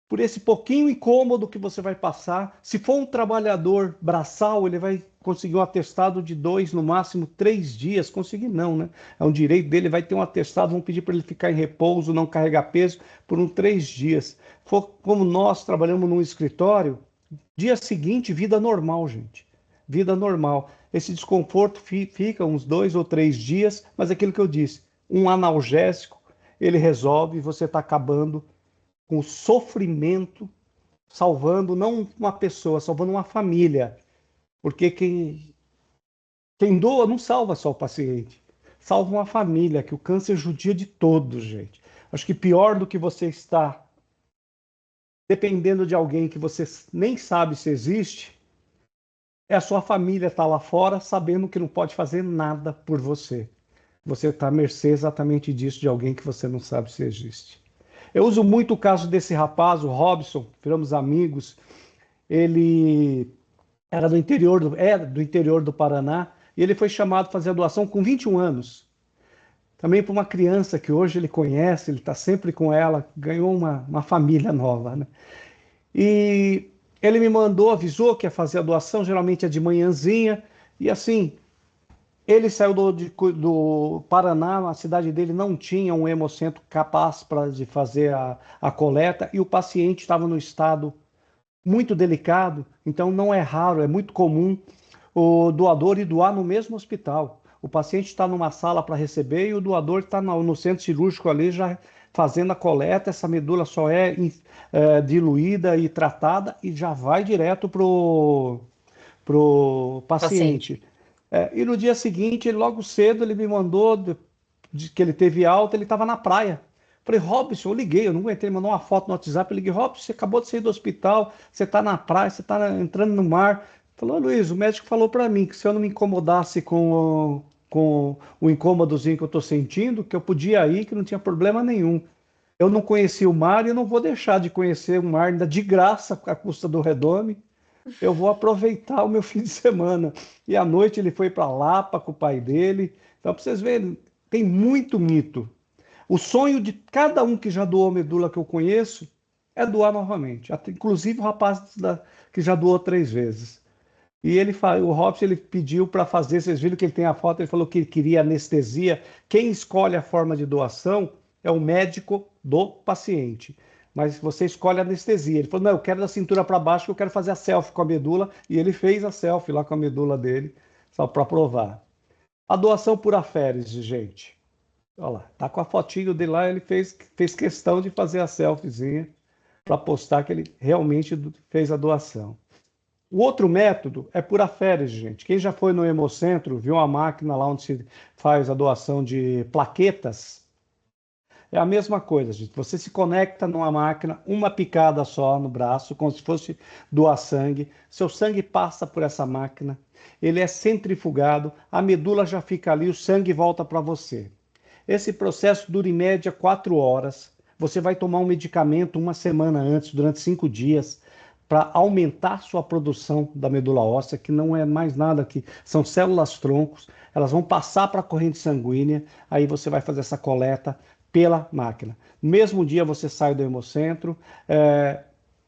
Por esse pouquinho incômodo que você vai passar. Se for um trabalhador braçal, ele vai conseguir um atestado de 2, no máximo 3 dias. Conseguir não, né? É um direito dele, vai ter um atestado, vão pedir para ele ficar em repouso, não carregar peso, por 3 dias. Como nós trabalhamos num escritório, dia seguinte, vida normal, gente. Vida normal. Esse desconforto fica uns 2 ou 3 dias, mas é aquilo que eu disse, um analgésico, ele resolve, você está acabando com o sofrimento, salvando não uma pessoa, salvando uma família. Porque quem doa não salva só o paciente, salva uma família, que o câncer judia de todos, gente. Acho que pior do que você estar dependendo de alguém que você nem sabe se existe, é a sua família estar lá fora sabendo que não pode fazer nada por você. Você está à mercê exatamente disso, de alguém que você não sabe se existe. Eu uso muito o caso desse rapaz, o Robson, viramos amigos. Ele era do interior do Paraná e ele foi chamado a fazer a doação com 21 anos. Também para uma criança que hoje ele conhece, ele está sempre com ela, ganhou uma família nova, né? E ele me mandou, avisou que ia fazer a doação, geralmente é de manhãzinha, e assim, ele saiu do Paraná, a cidade dele não tinha um hemocentro capaz de fazer a coleta, e o paciente estava no estado muito delicado, então não é raro, é muito comum o doador ir doar no mesmo hospital. O paciente está numa sala para receber e o doador está no centro cirúrgico ali já fazendo a coleta, essa medula só é diluída e tratada e já vai direto pro paciente. E no dia seguinte, logo cedo, ele me mandou que ele teve alta, ele estava na praia. Falei, Robson, eu liguei, eu não aguentei, ele mandou uma foto no WhatsApp, eu liguei, Robson, você acabou de sair do hospital, você está na praia, você está entrando no mar. Falou, Luiz, o médico falou para mim que se eu não me incomodasse com o incômodozinho que eu estou sentindo, que eu podia ir, que não tinha problema nenhum. Eu não conhecia o mar e eu não vou deixar de conhecer o mar ainda de graça, à custa do redome. Eu vou aproveitar o meu fim de semana. E à noite ele foi para Lapa com o pai dele. Então, para vocês verem, tem muito mito. O sonho de cada um que já doou medula que eu conheço é doar novamente. Inclusive o rapaz que já doou 3 vezes. E o Robson, ele pediu para fazer, vocês viram que ele tem a foto, ele falou que ele queria anestesia. Quem escolhe a forma de doação é o médico do paciente. Mas você escolhe a anestesia. Ele falou, não, eu quero da cintura para baixo, que eu quero fazer a selfie com a medula. E ele fez a selfie lá com a medula dele, só para provar. A doação por aférese, gente. Olha lá, tá com a fotinho dele lá, ele fez questão de fazer a selfiezinha para postar que ele realmente fez a doação. O outro método é por aférese, gente. Quem já foi no Hemocentro, viu uma máquina lá onde se faz a doação de plaquetas, é a mesma coisa, gente. Você se conecta numa máquina, uma picada só no braço, como se fosse doar sangue. Seu sangue passa por essa máquina, ele é centrifugado, a medula já fica ali, o sangue volta para você. Esse processo dura em média 4 horas. Você vai tomar um medicamento uma semana antes, durante 5 dias, para aumentar sua produção da medula óssea, que não é mais nada que são células troncos, elas vão passar para a corrente sanguínea, aí você vai fazer essa coleta pela máquina. No mesmo dia você sai do hemocentro,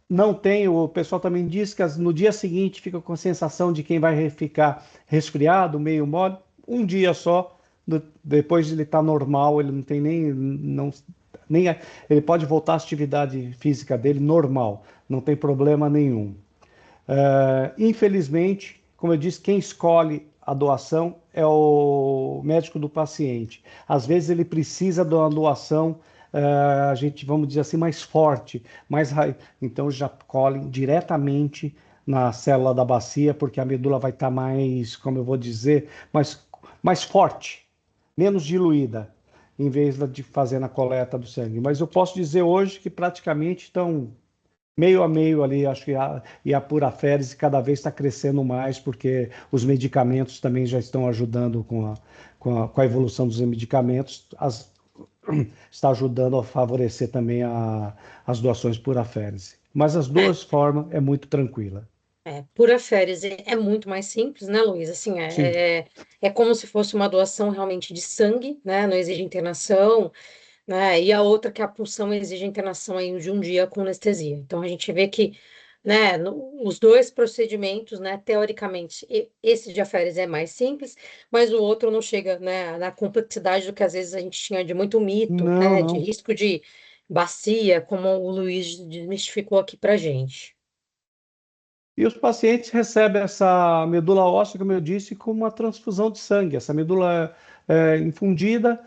não tem, o pessoal também diz que no dia seguinte fica com a sensação de quem vai ficar resfriado, meio mole, um dia só, depois de ele estar normal, ele não tem ele pode voltar à atividade física dele normal, não tem problema nenhum. Infelizmente, como eu disse, quem escolhe a doação é o médico do paciente. Às vezes ele precisa de uma doação, a gente, vamos dizer assim, mais forte, então já colhem diretamente na célula da bacia, porque a medula vai estar mais, como eu vou dizer, mais forte, menos diluída, em vez de fazer na coleta do sangue. Mas eu posso dizer hoje que praticamente estão meio a meio ali, acho que a Puraféres cada vez está crescendo mais, porque os medicamentos também já estão ajudando com a evolução dos medicamentos, está ajudando a favorecer também as doações Puraféres. Mas as duas formas é muito tranquila. Puraféres é muito mais simples, né, Luiz? Assim, Sim. é como se fosse uma doação realmente de sangue, né? Não exige internação, né? E a outra que é a punção exige internação aí de um dia com anestesia. Então a gente vê que, né, os dois procedimentos, né, teoricamente, esse de Aféres é mais simples, mas o outro não chega, né, na complexidade do que às vezes a gente tinha de muito mito, Não, né, de não. risco de bacia, como o Luiz desmistificou aqui pra gente. E os pacientes recebem essa medula óssea, como eu disse, com uma transfusão de sangue. Essa medula é infundida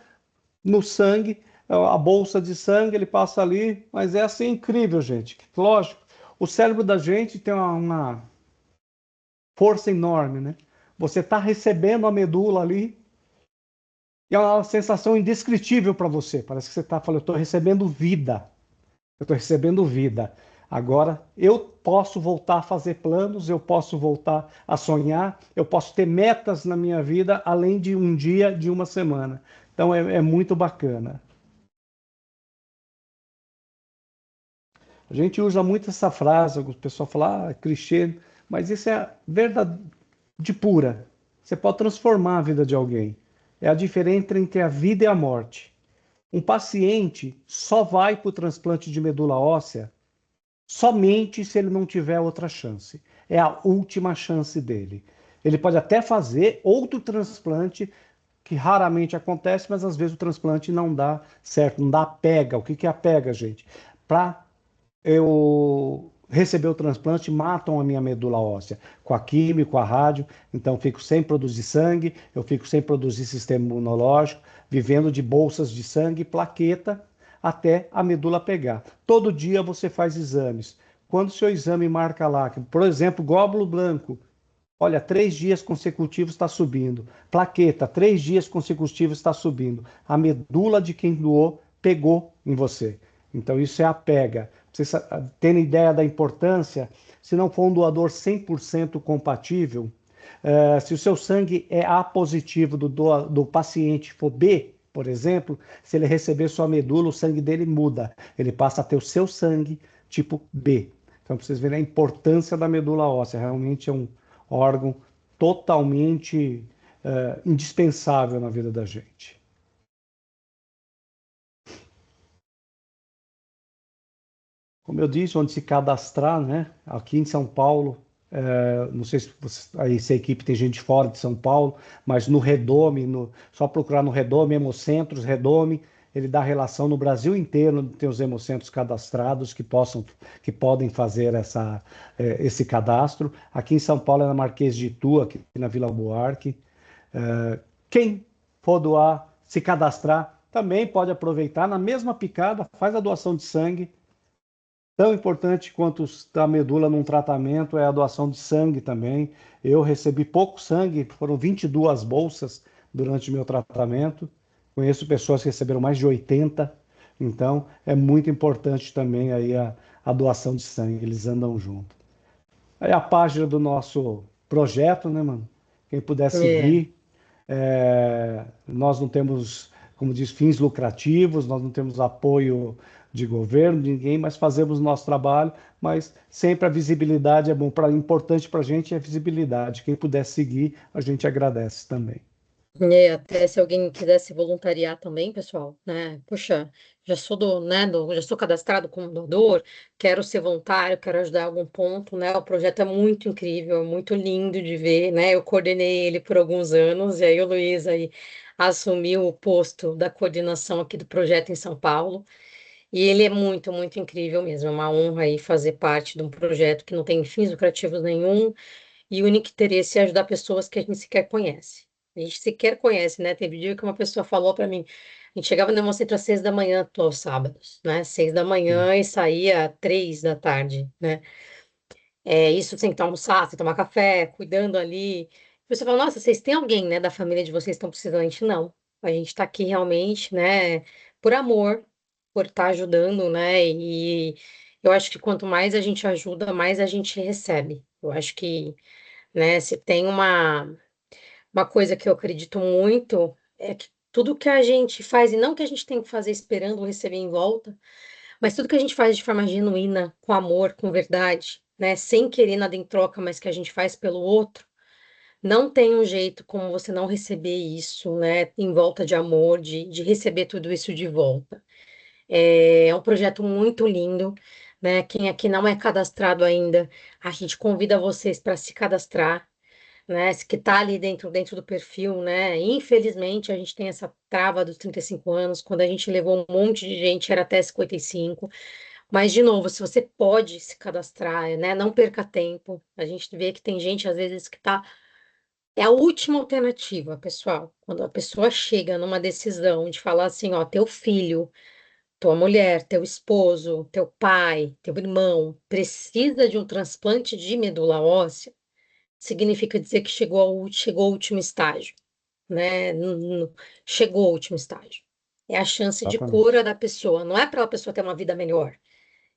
no sangue, a bolsa de sangue, ele passa ali, mas é assim incrível, gente. Lógico, o cérebro da gente tem uma força enorme, né? Você está recebendo a medula ali e é uma sensação indescritível para você. Parece que você está falando, eu estou recebendo vida. Eu estou recebendo vida. Agora eu posso voltar a fazer planos, eu posso voltar a sonhar, eu posso ter metas na minha vida além de um dia, de uma semana. Então é muito bacana. A gente usa muito essa frase, o pessoal fala, clichê, mas isso é verdade pura. Você pode transformar a vida de alguém. É a diferença entre a vida e a morte. Um paciente só vai para o transplante de medula óssea somente se ele não tiver outra chance. É a última chance dele. Ele pode até fazer outro transplante, que raramente acontece, mas às vezes o transplante não dá certo, não dá a pega. O que é a pega, gente? Para eu receber o transplante, matam a minha medula óssea com a quimio, com a rádio, então eu fico sem produzir sangue, eu fico sem produzir sistema imunológico, vivendo de bolsas de sangue, plaqueta, até a medula pegar. Todo dia você faz exames. Quando o seu exame marca lá, que, por exemplo, glóbulo branco, olha, 3 dias consecutivos está subindo. Plaqueta, 3 dias consecutivos está subindo. A medula de quem doou pegou em você. Então isso é a pega. Vocês terem ideia da importância, se não for um doador 100% compatível, se o seu sangue é A positivo do paciente for B, por exemplo, se ele receber sua medula, o sangue dele muda. Ele passa a ter o seu sangue tipo B. Então, para vocês verem a importância da medula óssea, realmente é um órgão totalmente indispensável na vida da gente. Como eu disse, onde se cadastrar, né? Aqui em São Paulo, não sei se, se a equipe tem gente fora de São Paulo, mas no Redome, só procurar no Redome, Hemocentros, Redome, ele dá relação no Brasil inteiro, tem os hemocentros cadastrados que podem fazer esse cadastro. Aqui em São Paulo é na Marquês de Itu, aqui na Vila Buarque. Quem for doar, se cadastrar, também pode aproveitar na mesma picada, faz a doação de sangue. Tão importante quanto a medula num tratamento é a doação de sangue também. Eu recebi pouco sangue, foram 22 bolsas durante o meu tratamento. Conheço pessoas que receberam mais de 80. Então, é muito importante também aí a doação de sangue, eles andam junto. Aí a página do nosso projeto, né, mano? Quem puder É. seguir. Nós não temos, como diz, fins lucrativos, nós não temos apoio de governo, de ninguém, mas fazemos o nosso trabalho, mas sempre a visibilidade é bom. Importante para a gente é a visibilidade. Quem puder seguir, a gente agradece também. Até se alguém quisesse voluntariar também, pessoal, né? Puxa, já sou já sou cadastrado como doador, quero ser voluntário, quero ajudar em algum ponto, né? O projeto é muito incrível, é muito lindo de ver, né? Eu coordenei ele por alguns anos, e aí o Luiz aí assumiu o posto da coordenação aqui do projeto em São Paulo, e ele é muito, muito incrível mesmo. É uma honra aí fazer parte de um projeto que não tem fins lucrativos nenhum, e o único interesse é ajudar pessoas que a gente sequer conhece. A gente sequer conhece, né? Teve dia que uma pessoa falou para mim, a gente chegava no Hemocentro às 6 da manhã, aos sábados, né? 6 da manhã e saía 3 da tarde, né? Isso sem que almoçar, sem tomar café, cuidando ali. Você fala, nossa, vocês têm alguém, né, da família de vocês que estão precisando? A gente não. A gente está aqui realmente, né, por amor, por estar ajudando, né? E eu acho que quanto mais a gente ajuda, mais a gente recebe. Eu acho que, né, se tem uma coisa que eu acredito muito, é que tudo que a gente faz, e não que a gente tem que fazer esperando receber em volta, mas tudo que a gente faz de forma genuína, com amor, com verdade, né, sem querer nada em troca, mas que a gente faz pelo outro, não tem um jeito como você não receber isso, né, em volta de amor, de receber tudo isso de volta. É um projeto muito lindo, né? Quem aqui não é cadastrado ainda, a gente convida vocês para se cadastrar, né? Que está ali dentro do perfil, né? Infelizmente, a gente tem essa trava dos 35 anos, quando a gente levou um monte de gente, era até 55. Mas, de novo, se você pode se cadastrar, né? Não perca tempo. A gente vê que tem gente, às vezes, que tá. É a última alternativa, pessoal. Quando a pessoa chega numa decisão de falar assim, ó, teu filho, tua mulher, teu esposo, teu pai, teu irmão precisa de um transplante de medula óssea, significa dizer que chegou ao último estágio, né? Chegou ao último estágio. É a chance de Exatamente. cura da pessoa. Não é para a pessoa ter uma vida melhor.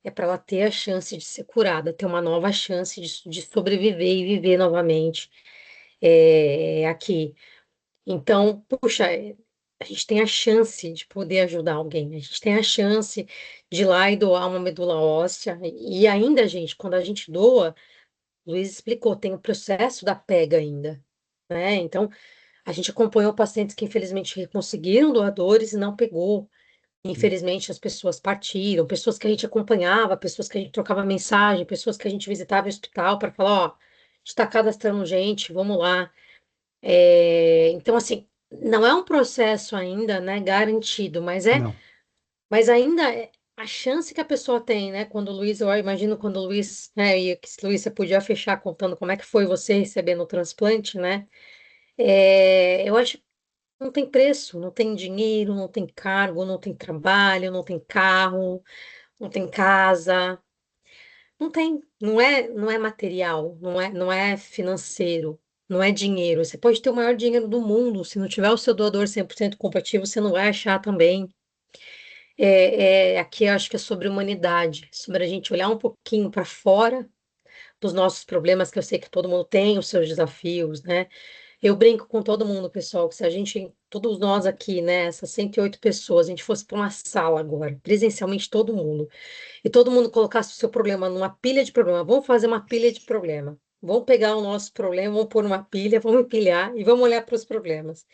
É para ela ter a chance de ser curada, ter uma nova chance de sobreviver e viver novamente aqui. Então, puxa, a gente tem a chance de poder ajudar alguém. A gente tem a chance de ir lá e doar uma medula óssea. E ainda, gente, quando a gente doa, Luiz explicou, tem o processo da pega ainda, né? Então, a gente acompanhou pacientes que infelizmente conseguiram doadores e não pegou. Infelizmente, as pessoas partiram, pessoas que a gente acompanhava, pessoas que a gente trocava mensagem, pessoas que a gente visitava no hospital para falar, ó, a gente está cadastrando gente, vamos lá. Então, assim, não é um processo ainda, né, garantido, Não. mas ainda a chance que a pessoa tem, né, quando o Luiz, eu imagino quando o Luiz, né, e que se Luiz, você podia fechar contando como é que foi você recebendo o transplante, né, eu acho que não tem preço, não tem dinheiro, não tem cargo, não tem trabalho, não tem carro, não tem casa, não tem, não é material, não é financeiro, não é dinheiro. Você pode ter o maior dinheiro do mundo, se não tiver o seu doador 100% compatível, você não vai achar também. Aqui eu acho que é sobre humanidade, sobre a gente olhar um pouquinho para fora dos nossos problemas, que eu sei que todo mundo tem os seus desafios, né? Eu brinco com todo mundo, pessoal, que se a gente, todos nós aqui, né, essas 108 pessoas, a gente fosse para uma sala agora, presencialmente todo mundo, e todo mundo colocasse o seu problema numa pilha de problema, vamos fazer uma pilha de problema. Vamos pegar o nosso problema, vamos pôr numa pilha, vamos empilhar e vamos olhar para os problemas.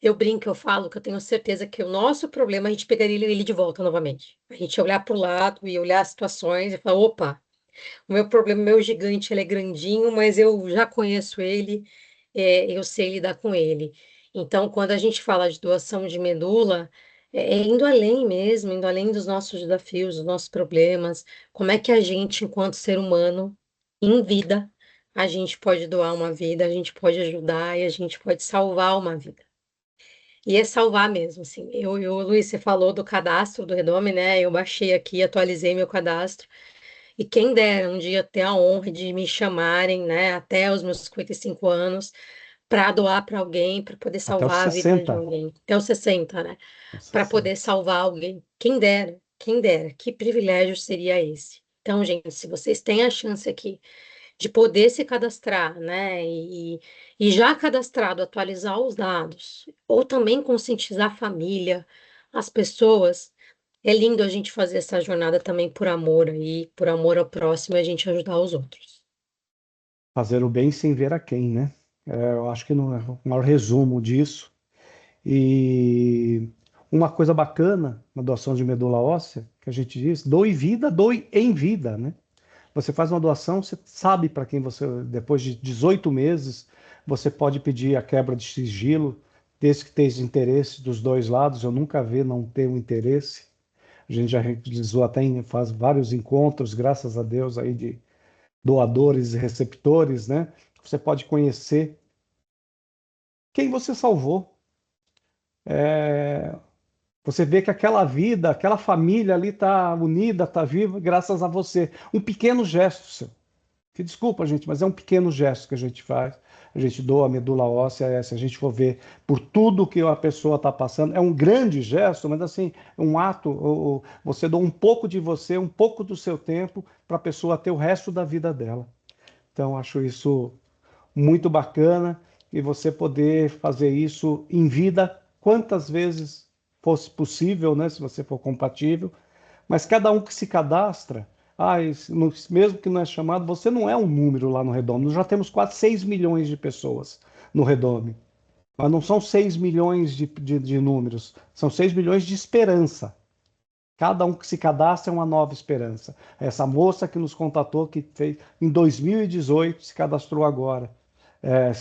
Eu brinco, eu falo que eu tenho certeza que o nosso problema a gente pegaria ele de volta novamente. A gente ia olhar para o lado e olhar as situações e falar: opa, o meu problema, o meu gigante, ele é grandinho, mas eu já conheço ele, eu sei lidar com ele. Então, quando a gente fala de doação de medula, é indo além mesmo, indo além dos nossos desafios, dos nossos problemas. Como é que a gente, enquanto ser humano, em vida, a gente pode doar uma vida, a gente pode ajudar e a gente pode salvar uma vida. E é salvar mesmo, assim. Luiz, você falou do cadastro do Redome, né? Eu baixei aqui, atualizei meu cadastro. E quem dera um dia ter a honra de me chamarem, né, até os meus 55 anos, para doar para alguém, para poder Até os salvar a vida de 60. alguém. Até os 60, né? Os Para 60. poder salvar alguém. Quem dera, que privilégio seria esse? Então, gente, se vocês têm a chance aqui de poder se cadastrar, né, e já cadastrado, atualizar os dados, ou também conscientizar a família, as pessoas. É lindo a gente fazer essa jornada também por amor aí, por amor ao próximo e a gente ajudar os outros. Fazer o bem sem ver a quem, né? Eu acho que não é o maior resumo disso. E uma coisa bacana na doação de medula óssea, que a gente diz, doe vida, doe em vida, né? Você faz uma doação, você sabe para quem você, depois de 18 meses, você pode pedir a quebra de sigilo, desde que tenha interesse dos dois lados. Eu nunca vi não ter um interesse. A gente já realizou até, faz vários encontros, graças a Deus, aí de doadores e receptores, né? Você pode conhecer quem você salvou. Você vê que aquela vida, aquela família ali está unida, está viva, graças a você. Um pequeno gesto seu. Que desculpa, gente, mas é um pequeno gesto que a gente faz. A gente doa a medula óssea, se a gente for ver por tudo que a pessoa está passando, é um grande gesto, mas assim, é um ato, você doa um pouco de você, um pouco do seu tempo para a pessoa ter o resto da vida dela. Então, acho isso muito bacana e você poder fazer isso em vida quantas vezes fosse possível, né, se você for compatível, mas cada um que se cadastra, mesmo que não é chamado, você não é um número lá no Redome. Nós já temos quase 6 milhões de pessoas no Redome. Mas não são 6 milhões de números, são 6 milhões de esperança. Cada um que se cadastra é uma nova esperança. Essa moça que nos contatou, que fez em 2018, se cadastrou agora.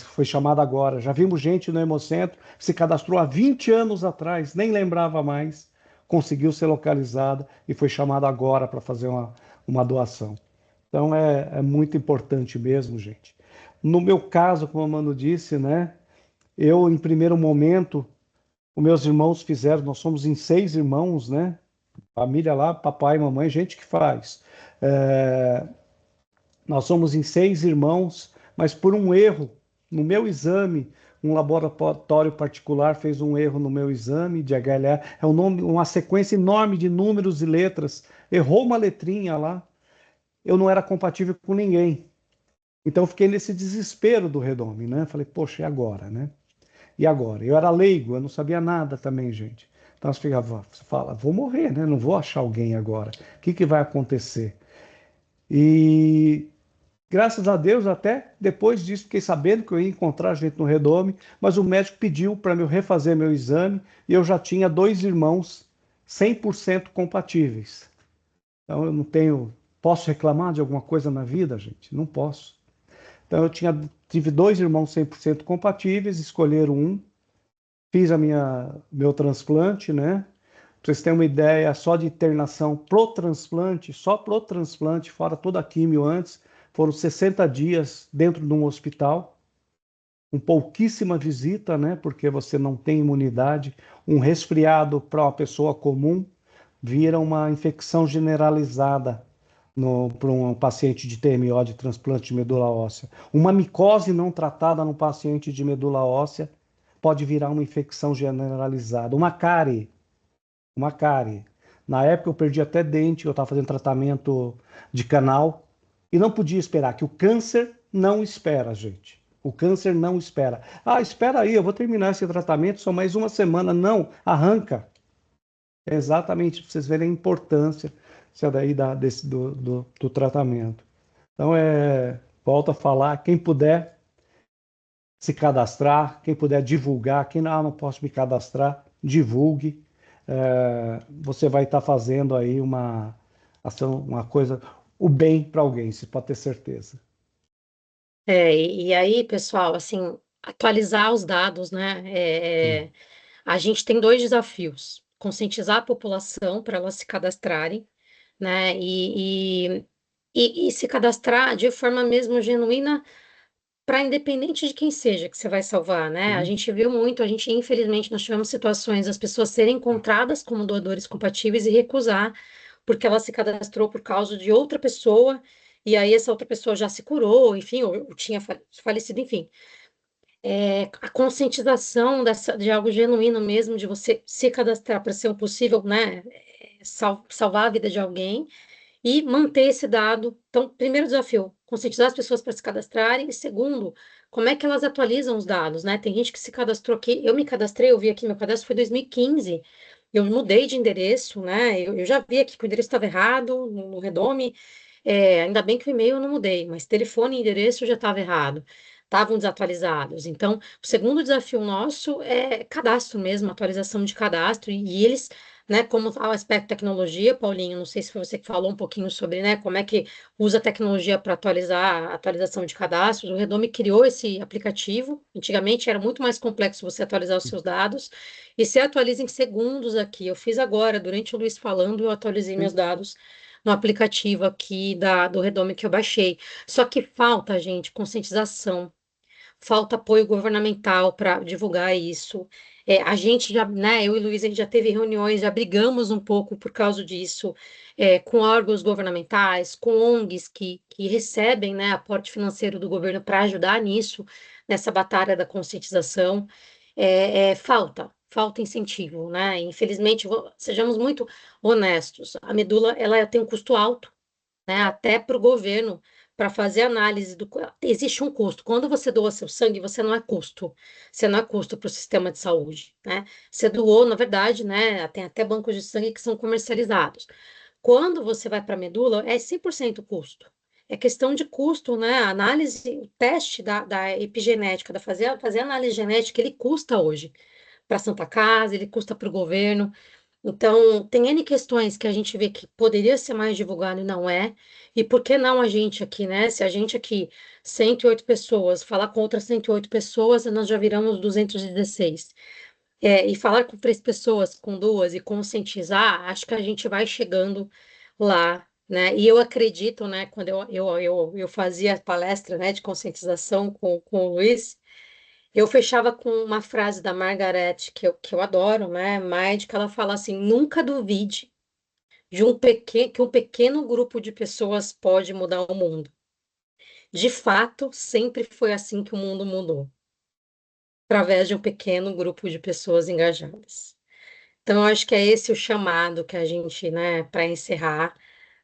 Foi chamada agora. Já vimos gente no Hemocentro que se cadastrou há 20 anos atrás, nem lembrava mais, conseguiu ser localizada e foi chamada agora para fazer uma doação. Então é muito importante mesmo, gente. No meu caso, como a Manu disse, né? Eu, em primeiro momento, os meus irmãos fizeram, nós somos em 6 irmãos, né? Família lá, papai, mamãe, gente que faz. Nós somos em 6 irmãos, mas por um erro no meu exame, um laboratório particular fez um erro no meu exame de HLA, uma sequência enorme de números e letras, errou uma letrinha lá, eu não era compatível com ninguém. Então eu fiquei nesse desespero do Redome, né? Falei, poxa, e agora, né? E agora? Eu era leigo, eu não sabia nada também, gente. Então você fala, vou morrer, né? Não vou achar alguém agora. O que vai acontecer? E graças a Deus, até depois disso, fiquei sabendo que eu ia encontrar gente no Redome, mas o médico pediu para eu refazer meu exame e eu já tinha 2 irmãos 100% compatíveis. Então eu não tenho... Posso reclamar de alguma coisa na vida, gente? Não posso. Então eu tive 2 irmãos 100% compatíveis, escolheram um, fiz meu transplante, né? Para vocês terem uma ideia, só de internação pro transplante, fora toda a químio antes, foram 60 dias dentro de um hospital, com pouquíssima visita, né? Porque você não tem imunidade. Um resfriado para uma pessoa comum vira uma infecção generalizada para um paciente de TMO, de transplante de medula óssea. Uma micose não tratada no paciente de medula óssea pode virar uma infecção generalizada. Uma cárie. Na época eu perdi até dente, eu estava fazendo tratamento de canal e não podia esperar, que o câncer não espera, gente. O câncer não espera. Espera aí, eu vou terminar esse tratamento, só mais uma semana. Não, arranca. É exatamente, para vocês verem a importância daí do tratamento. Então, volto a falar, quem puder se cadastrar, quem puder divulgar, quem não posso me cadastrar, divulgue. Você vai estar fazendo aí uma ação, uma coisa, o bem para alguém, você pode ter certeza. E aí, pessoal, assim, atualizar os dados, né? A gente tem 2 desafios: conscientizar a população para elas se cadastrarem, né? E se cadastrar de forma mesmo genuína, para independente de quem seja que você vai salvar, né? A gente viu muito, infelizmente, nós tivemos situações das pessoas serem encontradas como doadores compatíveis e recusar, porque ela se cadastrou por causa de outra pessoa, e aí essa outra pessoa já se curou, enfim, ou tinha falecido, enfim. A conscientização de algo genuíno mesmo, de você se cadastrar para ser um possível, né, salvar a vida de alguém, e manter esse dado. Então, primeiro desafio, conscientizar as pessoas para se cadastrarem. E segundo, como é que elas atualizam os dados, né? Tem gente que se cadastrou aqui, eu me cadastrei, eu vi aqui, meu cadastro foi 2015, eu mudei de endereço, né? Eu já vi aqui que o endereço estava errado no Redome, ainda bem que o e-mail eu não mudei, mas telefone e endereço já estava errado, estavam desatualizados. Então, o segundo desafio nosso é cadastro mesmo, atualização de cadastro, e eles, né, como o aspecto tecnologia, Paulinho, não sei se foi você que falou um pouquinho sobre, né, como é que usa a tecnologia para atualizar a atualização de cadastros. O Redome criou esse aplicativo. Antigamente era muito mais complexo você atualizar os seus dados, e se atualiza em segundos aqui. Eu fiz agora, durante o Luiz falando, eu atualizei meus dados no aplicativo aqui do Redome que eu baixei. Só que falta, gente, conscientização. falta apoio governamental para divulgar isso. A gente já, né, eu e Luiz, a gente já teve reuniões, já brigamos um pouco por causa disso, com órgãos governamentais, com ONGs que recebem, né, aporte financeiro do governo para ajudar nisso, nessa batalha da conscientização. Falta incentivo, né? Infelizmente, sejamos muito honestos, a medula ela tem um custo alto, né? Até para o governo, para fazer análise existe um custo. Quando você doa seu sangue, você não é custo para o sistema de saúde, né? Você doou, na verdade, né? Tem até bancos de sangue que são comercializados. Quando você vai para a medula, é 100% custo. É questão de custo, né? A análise, o teste da epigenética, fazer análise genética, ele custa hoje para a Santa Casa, ele custa para o governo. Então, tem N questões que a gente vê que poderia ser mais divulgado e não é. E por que não a gente aqui, né? Se a gente aqui, 108 pessoas, falar com outras 108 pessoas, nós já viramos 216. E falar com 3 pessoas, com duas e conscientizar, acho que a gente vai chegando lá, né? E eu acredito, né, quando eu fazia palestra, né, de conscientização com o Luiz, eu fechava com uma frase da Margaret, que eu adoro, né? Mind, que ela fala assim: nunca duvide que um pequeno grupo de pessoas pode mudar o mundo. De fato, sempre foi assim que o mundo mudou, através de um pequeno grupo de pessoas engajadas. Então, eu acho que é esse o chamado que a gente, né, para encerrar,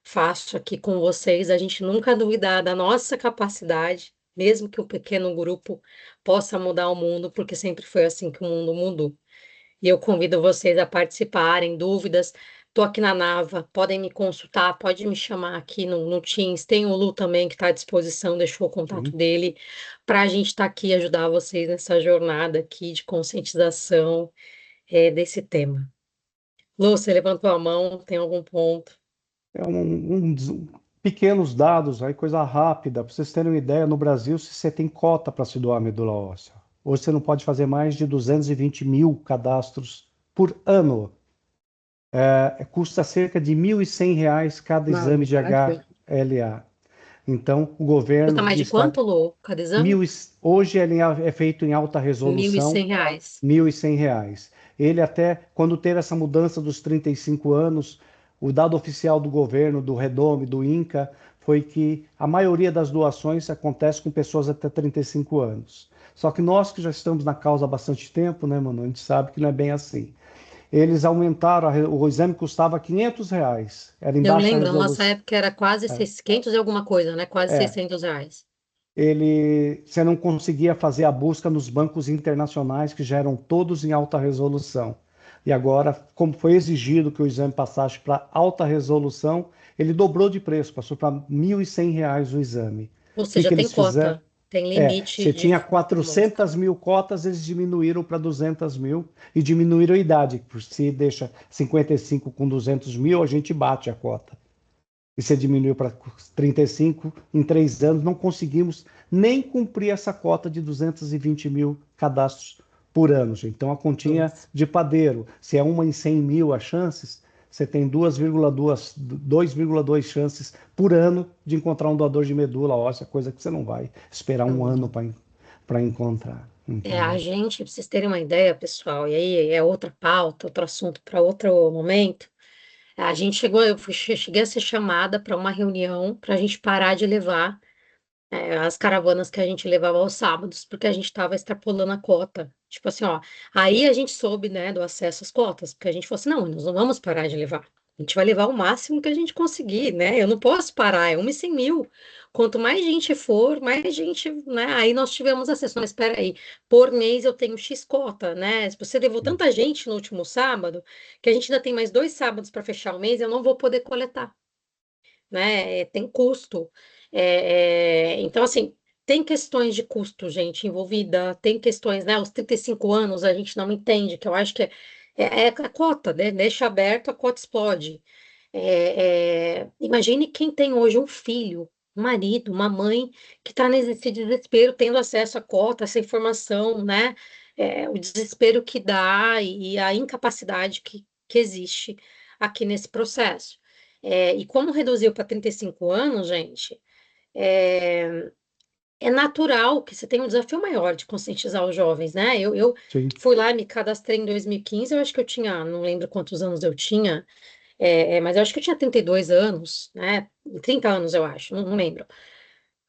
faço aqui com vocês, a gente nunca duvidar da nossa capacidade, mesmo que um pequeno grupo possa mudar o mundo, porque sempre foi assim que o mundo mudou. E eu convido vocês a participarem, dúvidas. Estou aqui na Nava, podem me consultar, pode me chamar aqui no Teams. Tem o Lu também que está à disposição, deixou o contato Sim. dele, para a gente estar aqui e ajudar vocês nessa jornada aqui de conscientização desse tema. Lu, você levantou a mão, tem algum ponto? É pequenos dados, aí coisa rápida, para vocês terem uma ideia, no Brasil, se você tem cota para se doar medula óssea, hoje você não pode fazer mais de 220 mil cadastros por ano. Custa cerca de R$ 1.100 cada exame de HLA. Então, o Custa governo mais de está quanto, Lu, cada exame? hoje ele é feito em alta resolução, R$ 1.100. R$ 1.100. Ele até, quando teve essa mudança dos 35 anos, o dado oficial do governo, do Redome, do INCA, foi que a maioria das doações acontece com pessoas até 35 anos. Só que nós que já estamos na causa há bastante tempo, né, mano, a gente sabe que não é bem assim. Eles aumentaram, o exame custava R$ 500, era em Eu baixa lembro, na nossa resolução. época era quase 600 e alguma coisa, né? Quase É, R$ 600. você não conseguia fazer a busca nos bancos internacionais que já eram todos em alta resolução. E agora, como foi exigido que o exame passasse para alta resolução, ele dobrou de preço, passou para R$ 1.100 o exame. Ou O que seja, que tem eles fizeram? cota, tem limite Você tinha de amostra. 400 mil cotas, eles diminuíram para 200 mil e diminuíram a idade. Se deixa 55 com 200 mil, a gente bate a cota. E você diminuiu para 35, em 3 anos não conseguimos nem cumprir essa cota de 220 mil cadastros por ano, gente. Então a continha Nossa. de padeiro, se é uma em 100 mil as chances, você tem 2,2 chances por ano de encontrar um doador de medula óssea, coisa que você não vai esperar um ano para encontrar. A Entendeu? gente, pra vocês terem uma ideia, pessoal, e aí é outra pauta, outro assunto para outro momento. A gente cheguei a ser chamada para uma reunião para a gente parar de levar as caravanas que a gente levava aos sábados, porque a gente estava extrapolando a cota. Tipo assim, ó, aí a gente soube, né, do acesso às cotas, porque a gente falou assim, não, nós não vamos parar de levar. A gente vai levar o máximo que a gente conseguir, né? Eu não posso parar, é 1 em 100 mil. Quanto mais gente for, mais gente, né? Aí nós tivemos acesso. Mas espera aí, por mês eu tenho X cota, né? Se você levou tanta gente no último sábado, que a gente ainda tem mais 2 sábados para fechar o mês, eu não vou poder coletar, né? Tem custo. Então, assim, tem questões de custo, gente, envolvida, tem questões, né? Aos 35 anos a gente não entende, que eu acho que é a cota, né? Deixa aberto, a cota explode. Imagine quem tem hoje um filho, um marido, uma mãe, que está nesse desespero, tendo acesso à cota, essa informação, né? O desespero que dá e a incapacidade que existe aqui nesse processo. E como reduziu para 35 anos, gente, é, é natural que você tenha um desafio maior de conscientizar os jovens, né? Eu Sim. fui lá e me cadastrei em 2015, eu acho que eu tinha, não lembro quantos anos eu tinha, mas eu acho que eu tinha 32 anos, né? 30 anos, eu acho, não lembro.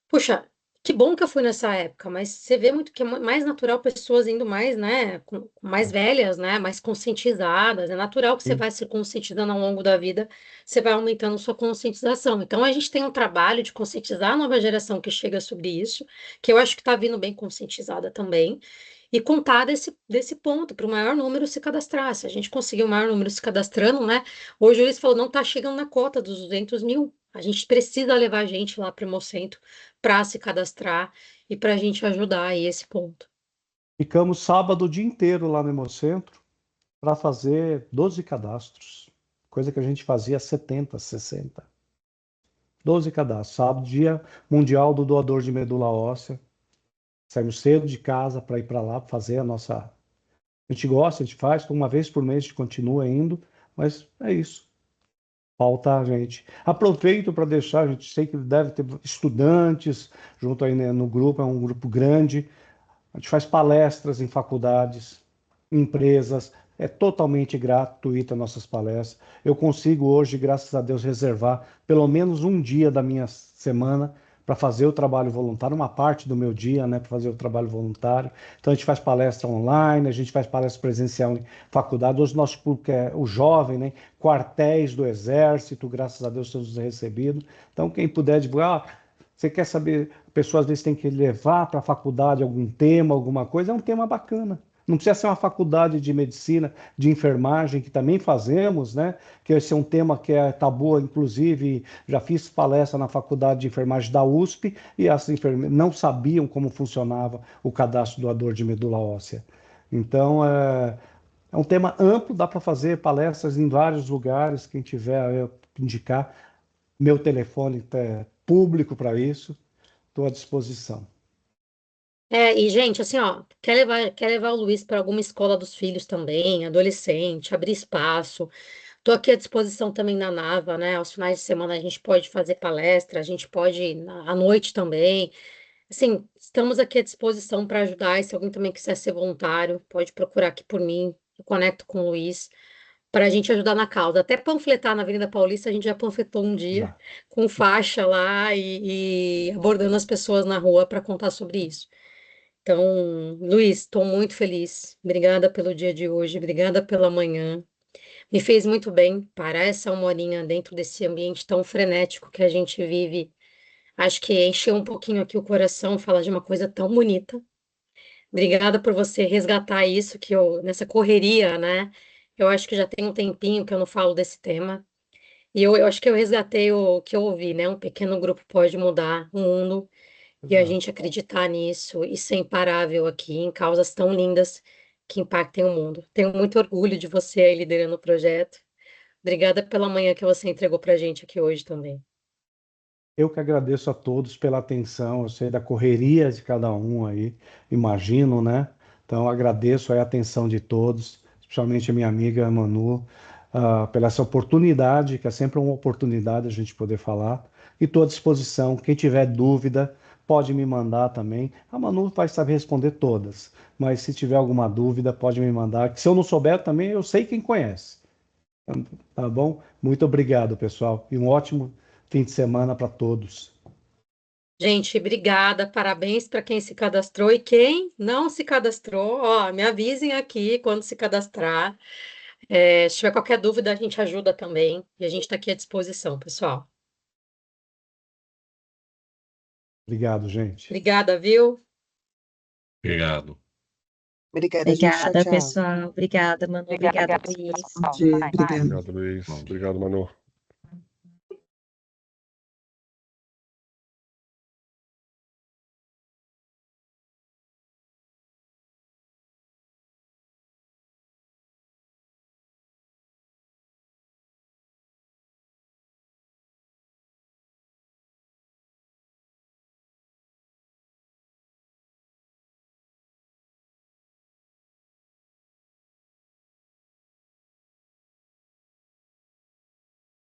Puxa, que bom que eu fui nessa época, mas você vê muito que é mais natural pessoas indo mais, né, mais velhas, né, mais conscientizadas. É natural que você Sim. vai se conscientizando ao longo da vida, você vai aumentando sua conscientização. Então, a gente tem um trabalho de conscientizar a nova geração que chega sobre isso, que eu acho que está vindo bem conscientizada também, e contar desse ponto para o maior número se cadastrar. Se a gente conseguir o maior número se cadastrando, né? Hoje o Luiz falou, não está chegando na cota dos 200 mil. A gente precisa levar a gente lá para o Hemocentro para se cadastrar e para a gente ajudar aí esse ponto. Ficamos sábado o dia inteiro lá no Hemocentro para fazer 12 cadastros, coisa que a gente fazia 70, 60. 12 cadastros. Sábado, Dia Mundial do Doador de Medula Óssea. Saímos cedo de casa para ir para lá fazer a nossa. A gente gosta, a gente faz, uma vez por mês a gente continua indo, mas é isso. Falta a gente. Aproveito para deixar, a gente sei que deve ter estudantes junto aí, né, no grupo, é um grupo grande. A gente faz palestras em faculdades, empresas, é totalmente gratuita nossas palestras. Eu consigo hoje, graças a Deus, reservar pelo menos um dia da minha semana para fazer o trabalho voluntário, uma parte do meu dia, né, para fazer o trabalho voluntário. Então a gente faz palestra online, a gente faz palestra presencial em faculdade. Hoje nosso público é o jovem, né, quartéis do Exército, graças a Deus temos recebido. Então quem puder divulgar, você quer saber, a pessoa às vezes tem que levar para a faculdade algum tema, alguma coisa, é um tema bacana. Não precisa ser uma faculdade de medicina, de enfermagem, que também fazemos, né? Que esse é um tema que é tabu, inclusive já fiz palestra na faculdade de enfermagem da USP e as enfermeiras não sabiam como funcionava o cadastro doador de medula óssea. Então, é um tema amplo, dá para fazer palestras em vários lugares, quem tiver, eu indicar. Meu telefone é público para isso, estou à disposição. E gente, assim, ó, quer levar o Luiz para alguma escola dos filhos também, adolescente, abrir espaço. Estou aqui à disposição também na Nava, né? Aos finais de semana a gente pode fazer palestra, a gente pode ir à noite também. Assim, estamos aqui à disposição para ajudar. E se alguém também quiser ser voluntário, pode procurar aqui por mim. Eu conecto com o Luiz para a gente ajudar na causa. Até panfletar na Avenida Paulista, a gente já panfletou um dia Já. com faixa lá e abordando as pessoas na rua para contar sobre isso. Então, Luiz, estou muito feliz. Obrigada pelo dia de hoje, obrigada pela manhã. Me fez muito bem parar essa uma horinha dentro desse ambiente tão frenético que a gente vive. Acho que encheu um pouquinho aqui o coração falar de uma coisa tão bonita. Obrigada por você resgatar isso que eu, nessa correria, né? Eu acho que já tem um tempinho que eu não falo desse tema. E eu acho que eu resgatei o que eu ouvi, né? Um pequeno grupo pode mudar o mundo e a Exato. gente acreditar nisso e ser imparável aqui em causas tão lindas que impactem o mundo. Tenho muito orgulho de você aí liderando o projeto. Obrigada pela manhã que você entregou para a gente aqui hoje também. Eu que agradeço a todos pela atenção, eu sei da correria de cada um aí, imagino, né? Então agradeço aí a atenção de todos, especialmente a minha amiga Manu, pela essa oportunidade, que é sempre uma oportunidade a gente poder falar. E estou à disposição, quem tiver dúvida, pode me mandar também. A Manu vai saber responder todas, mas se tiver alguma dúvida, pode me mandar, que se eu não souber também, eu sei quem conhece. Tá bom? Muito obrigado, pessoal, e um ótimo fim de semana para todos. Gente, obrigada, parabéns para quem se cadastrou e quem não se cadastrou, ó, me avisem aqui quando se cadastrar. Se tiver qualquer dúvida, a gente ajuda também e a gente está aqui à disposição, pessoal. Obrigado, gente. Obrigada, viu? Obrigado. Obrigada, gente. Tchau, Obrigada, tchau. pessoal. Obrigada, Manu. Obrigada, Luiz. Bom dia. Obrigada. Obrigado, Luiz. Obrigado, Manu.